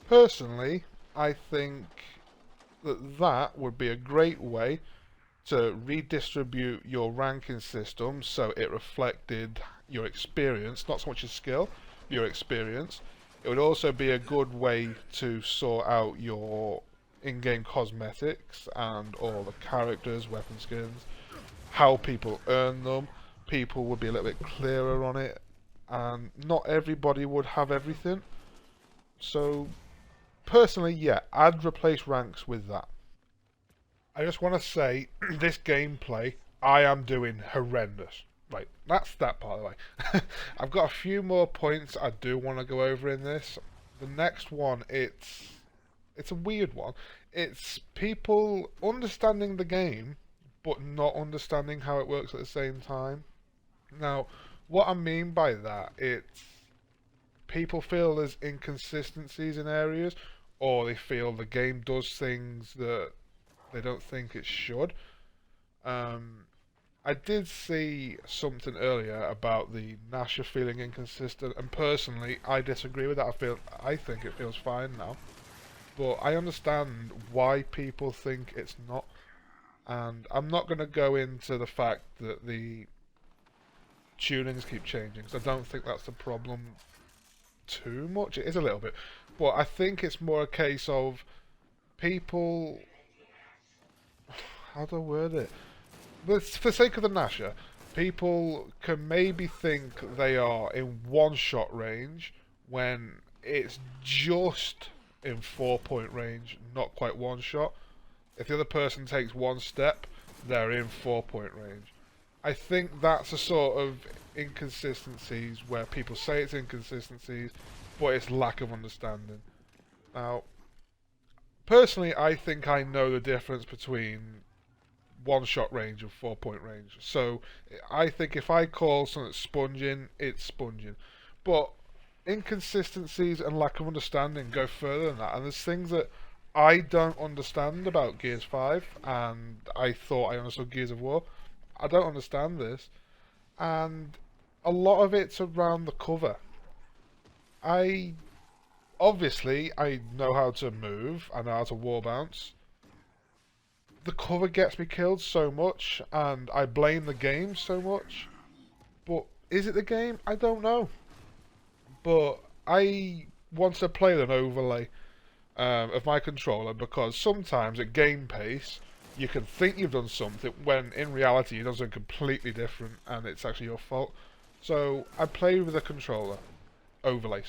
Personally, I think that that would be a great way to redistribute your ranking system so it reflected your experience, not so much your skill, your experience. It would also be a good way to sort out your in-game cosmetics and all the characters, weapon skins, how people earn them. People would be a little bit clearer on it, and not everybody would have everything. So, personally, yeah, I'd replace ranks with that. I just want to say, this gameplay, I am doing horrendous. Right, that's that part of the way. I've got a few more points I do want to go over in this. The next one, it's a weird one. It's people understanding the game, but not understanding how it works at the same time. Now, what I mean by that, it's people feel there's inconsistencies in areas, or they feel the game does things that they don't think it should. I did see something earlier about the Gnasher feeling inconsistent, and personally, I disagree with that. I think it feels fine now, but I understand why people think it's not, and I'm not going to go into the fact that the tunings keep changing, because I don't think that's the problem too much. It is a little bit, but I think it's more a case of people. How do I word it? But for the sake of the Gnasher, people can maybe think they are in one-shot range when it's just in 4-point range, not quite one-shot. If the other person takes one step, they're in 4-point range. I think that's a sort of inconsistencies where people say it's inconsistencies, but it's lack of understanding. Now, personally, I think I know the difference between one-shot range and 4-point range. So I think if I call something sponging, it's sponging. But inconsistencies and lack of understanding go further than that. And there's things that I don't understand about Gears 5, and I thought I understood Gears of War. I don't understand this. And a lot of it's around the cover. Obviously, I know how to move, I know how to wall bounce. The cover gets me killed so much, and I blame the game so much. But is it the game? I don't know. But I want to play with an overlay of my controller, because sometimes at game pace, you can think you've done something when in reality you've done something completely different, and it's actually your fault. So I play with a controller overlay.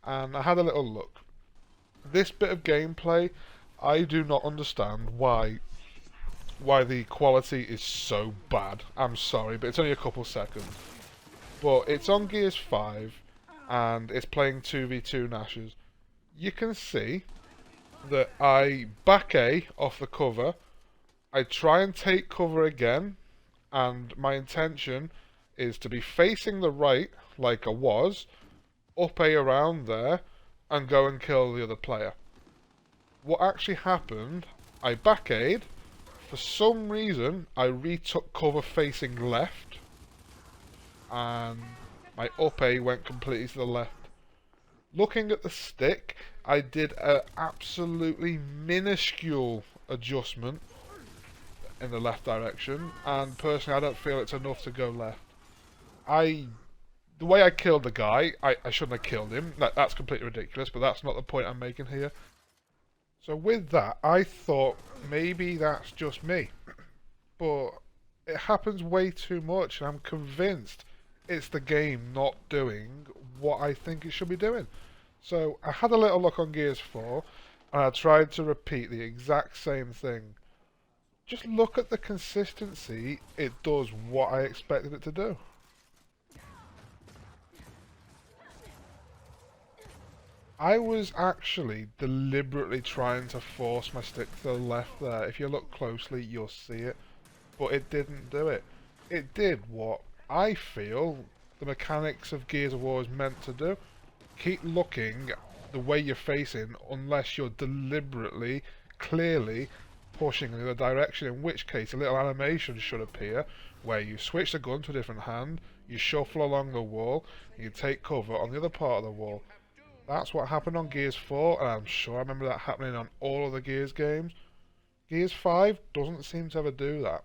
and I had a little look. This bit of gameplay, I do not understand why the quality is so bad. I'm sorry, but it's only a couple seconds. But it's on Gears 5, and it's playing 2v2 Gnashers. You can see that I back A off the cover, I try and take cover again, and my intention is to be facing the right, like I was, up A around there, and go and kill the other player. What actually happened, I back A'd, for some reason I retook cover facing left, and my up A went completely to the left. Looking at the stick, I did an absolutely minuscule adjustment in the left direction, and personally I don't feel it's enough to go left. The way I killed the guy, I shouldn't have killed him. That's completely ridiculous, but that's not the point I'm making here. So with that, I thought maybe that's just me. But it happens way too much, and I'm convinced it's the game not doing what I think it should be doing. So I had a little look on Gears 4, and I tried to repeat the exact same thing. Just look at the consistency, it does what I expected it to do. I was actually deliberately trying to force my stick to the left there. If you look closely, you'll see it. But it didn't do it. It did what I feel the mechanics of Gears of War is meant to do. Keep looking the way you're facing unless you're deliberately, clearly pushing in the other direction, in which case a little animation should appear where you switch the gun to a different hand, you shuffle along the wall, and you take cover on the other part of the wall. That's what happened on Gears 4, and I'm sure I remember that happening on all of the Gears games. Gears 5 doesn't seem to ever do that.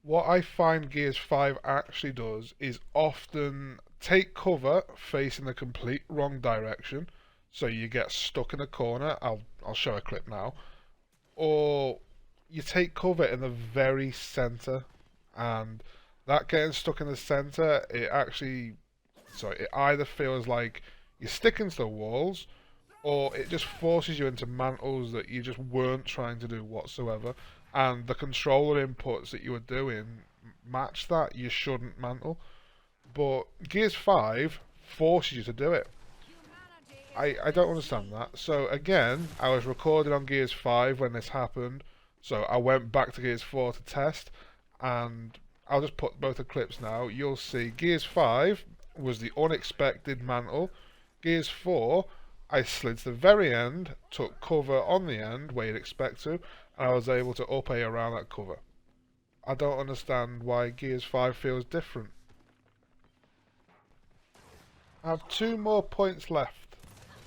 What I find Gears 5 actually does is often take cover facing the complete wrong direction, so you get stuck in a corner. I'll show a clip now. Or you take cover in the very center, and that getting stuck in the center, it either feels like you're sticking to the walls, or it just forces you into mantles that you just weren't trying to do whatsoever, and the controller inputs that you were doing match that. You shouldn't mantle, but Gears 5 forces you to do it. I don't understand that. So again, I was recording on Gears 5 when this happened, so I went back to Gears 4 to test, and I'll just put both the clips now. You'll see Gears 5 was the unexpected mantle. Gears 4, I slid to the very end, took cover on the end where you'd expect to, and I was able to up A around that cover. I don't understand why Gears 5 feels different. I have 2 more points left.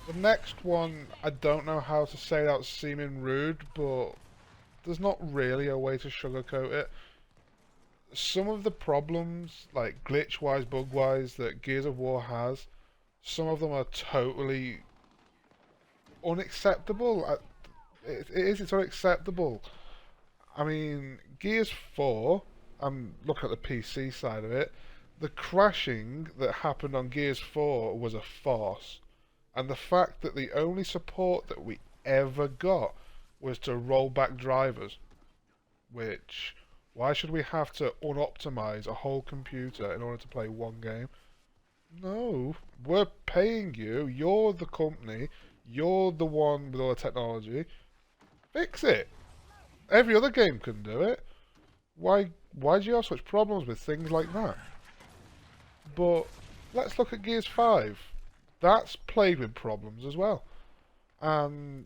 The next one, I don't know how to say without seeming rude, but there's not really a way to sugarcoat it. Some of the problems, like glitch-wise, bug-wise, that Gears of War has, some of them are totally unacceptable. It's unacceptable. I mean, Gears 4, I'm looking at the PC side of it, the crashing that happened on Gears 4 was a farce. And the fact that the only support that we ever got was to roll back drivers, which, why should we have to unoptimize a whole computer in order to play one game? No, we're paying you, you're the company, you're the one with all the technology, fix it. Every other game can do it. Why do you have such problems with things like that? But let's look at Gears 5. That's played with problems as well. And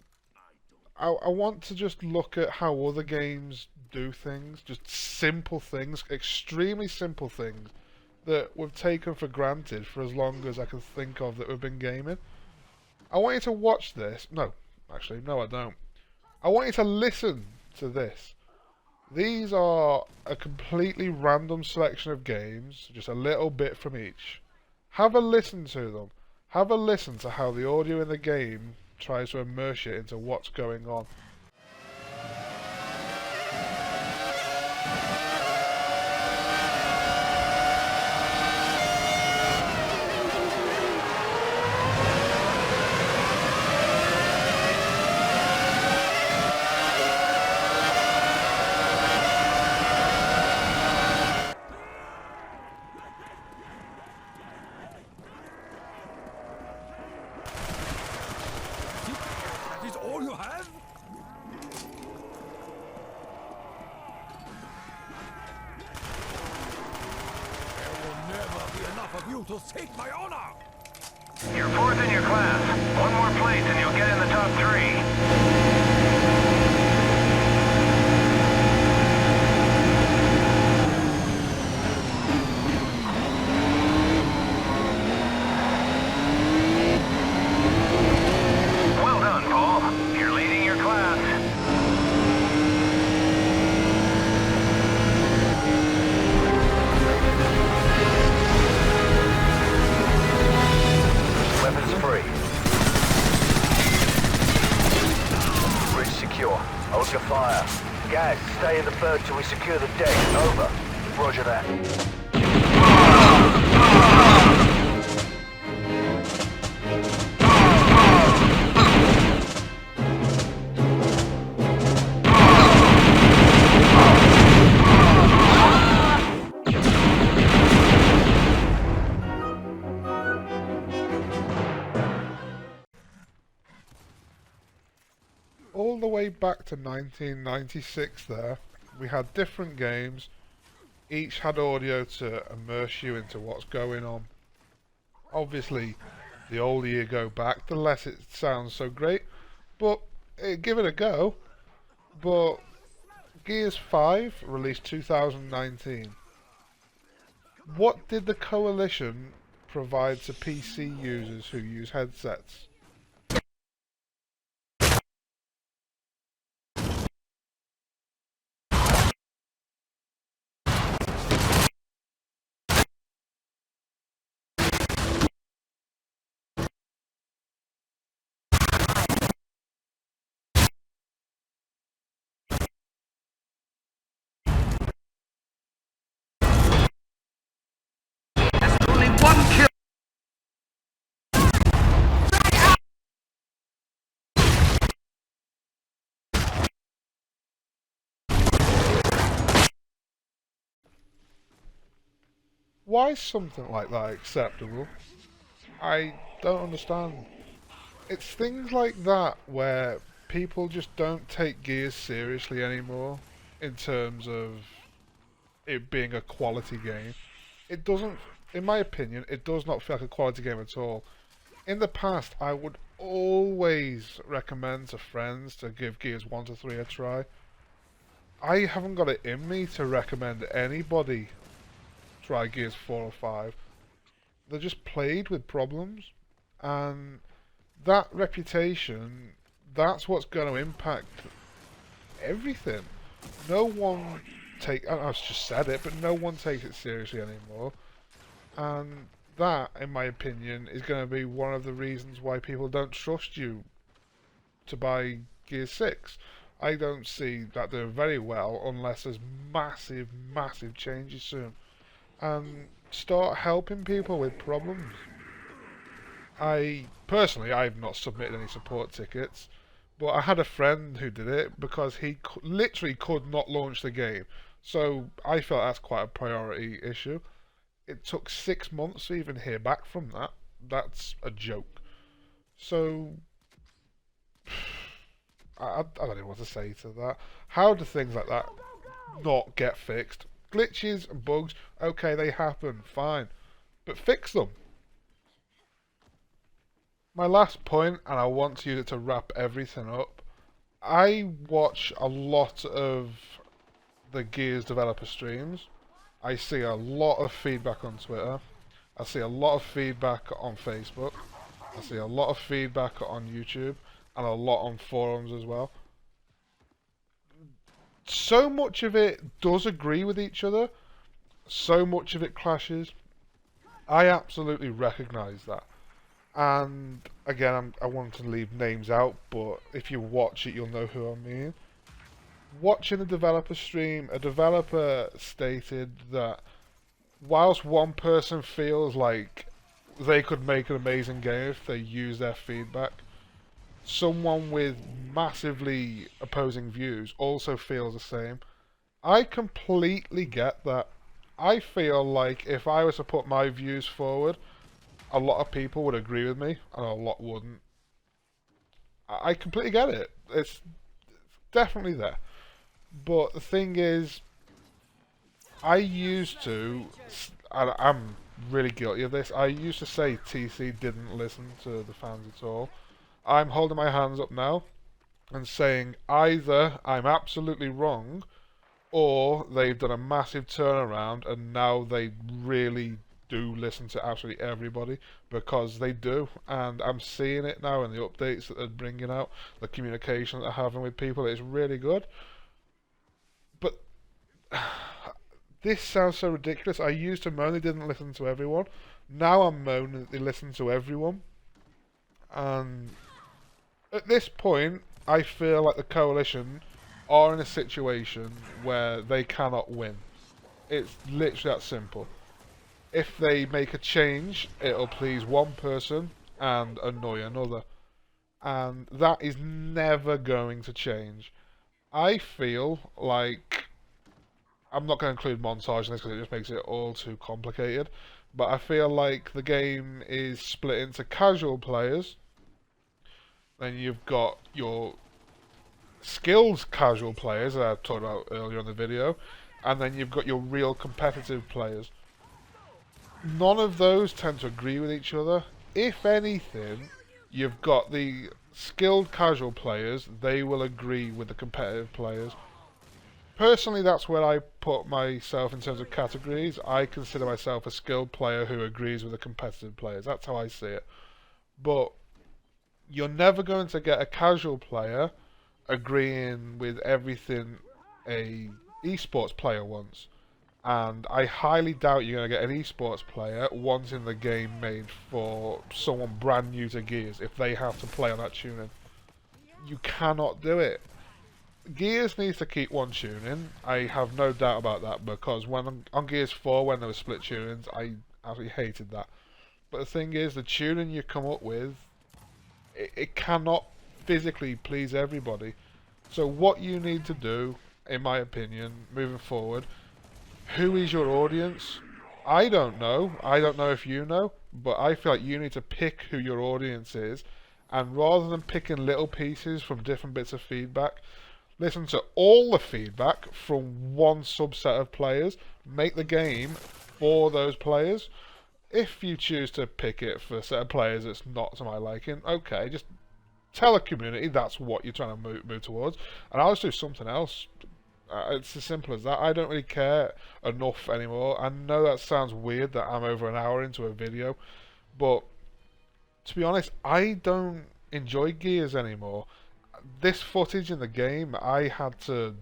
I want to just look at how other games do things, just simple things, extremely simple things that we've taken for granted for as long as I can think of that we've been gaming. I want you to watch this. No, actually, no I don't. I want you to listen to this. These are a completely random selection of games, just a little bit from each. Have a listen to them. Have a listen to how the audio in the game tries to immerse you into what's going on. to save my honor! You're fourth in your class. One more place and you'll get in the top 3. Well done, Paul. You're leading your class. Weapons free. Bridge secure. Hold your fire. Guys, stay in the boat till we secure the deck. Over. Roger that. All the way back to 1996 there, we had different games, each had audio to immerse you into what's going on. Obviously, the older you go back, the less it sounds so great, but give it a go. But Gears 5 released 2019. What did the Coalition provide to PC users who use headsets? Why is something like that acceptable? I don't understand. It's things like that where people just don't take Gears seriously anymore in terms of it being a quality game. It doesn't, in my opinion, it does not feel like a quality game at all. In the past, I would always recommend to friends to give Gears 1 to 3 a try. I haven't got it in me to recommend anybody try Gears 4 or 5. They're just plagued with problems, and that reputation, that's what's going to impact everything. No one I've just said it, but no one takes it seriously anymore, and that, in my opinion, is going to be one of the reasons why people don't trust you to buy Gears 6. I don't see that doing very well unless there's massive, massive changes soon. And start helping people with problems. I've not submitted any support tickets, but I had a friend who did it because he literally could not launch the game. So I felt that's quite a priority issue. It took 6 months to even hear back from that. That's a joke. So I don't know what to say to that. How do things like that not get fixed? Glitches and bugs, okay, they happen, fine. But fix them. My last point, and I want to use it to wrap everything up. I watch a lot of the Gears developer streams. I see a lot of feedback on Twitter. I see a lot of feedback on Facebook. I see a lot of feedback on YouTube. And a lot on forums as well. So much of it does agree with each other. So much of it clashes. I absolutely recognise that. And again, I want to leave names out, but if you watch it, you'll know who I mean. Watching a developer stream, a developer stated that whilst one person feels like they could make an amazing game if they use their feedback, someone with massively opposing views also feels the same. I completely get that. I feel like if I was to put my views forward, a lot of people would agree with me and a lot wouldn't. I completely get it. It's definitely there. But the thing is, I used to, I'm really guilty of this. I used to say TC didn't listen to the fans at all. I'm holding my hands up now and saying either I'm absolutely wrong or they've done a massive turnaround and now they really do listen to absolutely everybody, because they do, and I'm seeing it now in the updates that they're bringing out, the communication that they're having with people. It's really good. But this sounds so ridiculous. I used to moan they didn't listen to everyone. Now I'm moaning that they listen to everyone. And at this point, I feel like the Coalition are in a situation where they cannot win. It's literally that simple. If they make a change, it'll please one person and annoy another. And that is never going to change. I feel like, I'm not going to include montage in this because it just makes it all too complicated, but I feel like the game is split into casual players, then you've got your skills casual players that I talked about earlier in the video, and then you've got your real competitive players. None of those tend to agree with each other. If anything, you've got the skilled casual players, they will agree with the competitive players. Personally, that's where I put myself in terms of categories. I consider myself a skilled player who agrees with the competitive players. That's how I see it. But you're never going to get a casual player agreeing with everything a esports player wants. And I highly doubt you're going to get an esports player wanting the game made for someone brand new to Gears if they have to play on that tuning. You cannot do it. Gears needs to keep one tuning. I have no doubt about that, because when on Gears 4, when there were split tunings, I absolutely hated that. But the thing is, the tuning you come up with, it cannot physically please everybody. So what you need to do, in my opinion, moving forward, who is your audience? I don't know. I don't know if you know, but I feel like you need to pick who your audience is, and rather than picking little pieces from different bits of feedback, listen to all the feedback from one subset of players, make the game for those players. If you choose to pick it for a set of players that's not to my liking, okay, just tell the community that's what you're trying to move towards, and I'll just do something else. It's as simple as that. I don't really care enough anymore. I know that sounds weird that I'm over an hour into a video, but to be honest, I don't enjoy Gears anymore. This footage in the game, I had to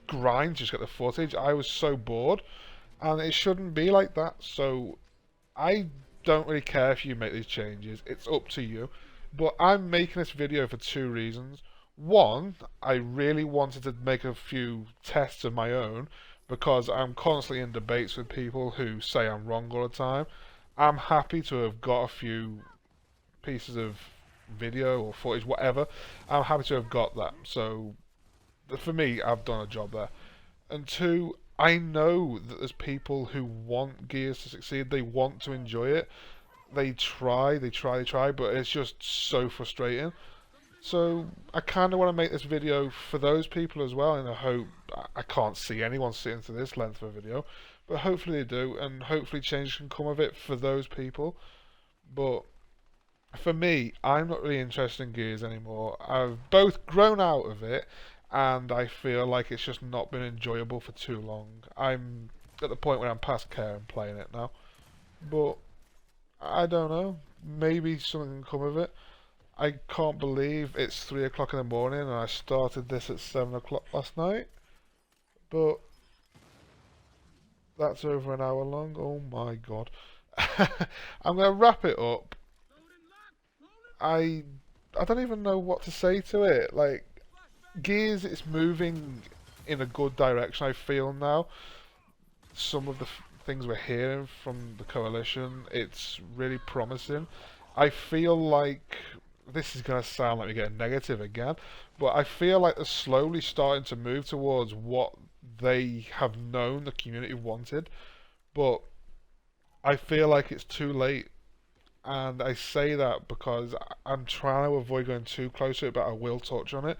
grind to just get the footage. I was so bored, and it shouldn't be like that. So I don't really care if you make these changes. It's up to you. But I'm making this video for two reasons. One, I really wanted to make a few tests of my own, because I'm constantly in debates with people who say I'm wrong all the time. I'm happy to have got a few pieces of video or footage, whatever. I'm happy to have got that. So for me, I've done a job there. And two, I know that there's people who want Gears to succeed. They want to enjoy it. They try, but it's just so frustrating. So I kind of want to make this video for those people as well, and I hope, I can't see anyone sitting to this length of a video, but hopefully they do, and hopefully change can come of it for those people. But for me, I'm not really interested in Gears anymore. I've both grown out of it, and I feel like it's just not been enjoyable for too long. I'm at the point where I'm past care and playing it now. But I don't know, maybe something can come of it. I can't believe it's 3 o'clock in the morning and I started this at 7 o'clock last night. But that's over an hour long. Oh my god. I'm going to wrap it up. I don't even know what to say to it. Like, Gears, it's moving in a good direction, I feel now. Some of the things we're hearing from the Coalition, it's really promising. I feel like, this is going to sound like we're getting negative again, but I feel like they're slowly starting to move towards what they have known the community wanted, but I feel like it's too late. And I say that because I'm trying to avoid going too close to it, but I will touch on it.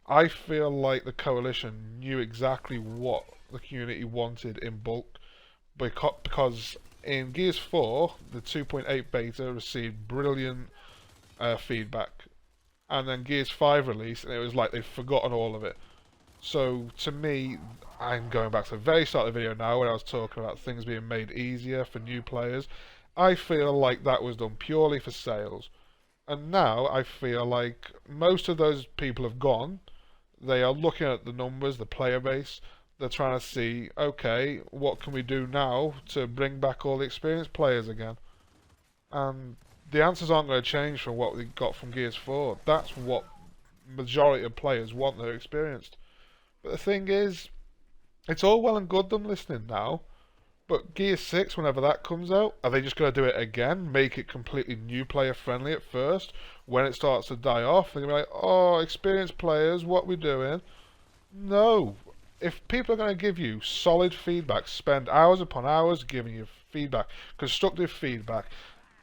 I feel like the Coalition knew exactly what the community wanted in bulk, because in Gears 4, the 2.8 beta received brilliant feedback, and then Gears 5 released, and it was like they've forgotten all of it. So to me, I'm going back to the very start of the video now when I was talking about things being made easier for new players. I feel like that was done purely for sales. And now I feel like most of those people have gone. They are looking at the numbers, the player base. They're trying to see, okay, what can we do now to bring back all the experienced players again? And the answers aren't going to change from what we got from Gears 4. That's what majority of players want, they're experienced. But the thing is, it's all well and good them listening now, but Gear 6, whenever that comes out, are they just going to do it again? Make it completely new player friendly at first? When it starts to die off, they're going to be like, oh, experienced players, what we doing? No. If people are going to give you solid feedback, spend hours upon hours giving you feedback, constructive feedback,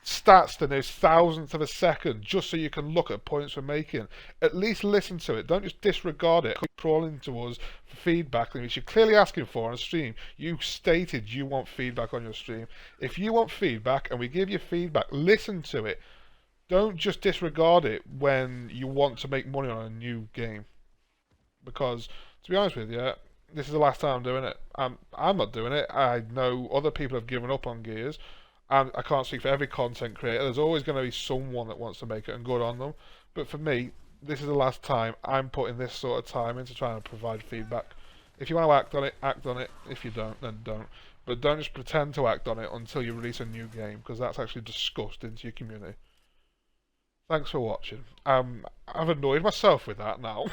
stats that is thousandth of a second, just so you can look at points we're making. At least listen to it. Don't just disregard it. Crawling to us for feedback, which you're clearly asking for on a stream. You stated you want feedback on your stream. If you want feedback and we give you feedback, listen to it. Don't just disregard it when you want to make money on a new game. Because, to be honest with you, this is the last time I'm doing it. I'm not doing it. I know other people have given up on Gears. And I can't speak for every content creator. There's always going to be someone that wants to make it and good on them. But for me, this is the last time I'm putting this sort of time into trying to provide feedback. If you want to act on it, act on it. If you don't, then don't. But don't just pretend to act on it until you release a new game, because that's actually disgusting to your community. Thanks for watching. I've annoyed myself with that now.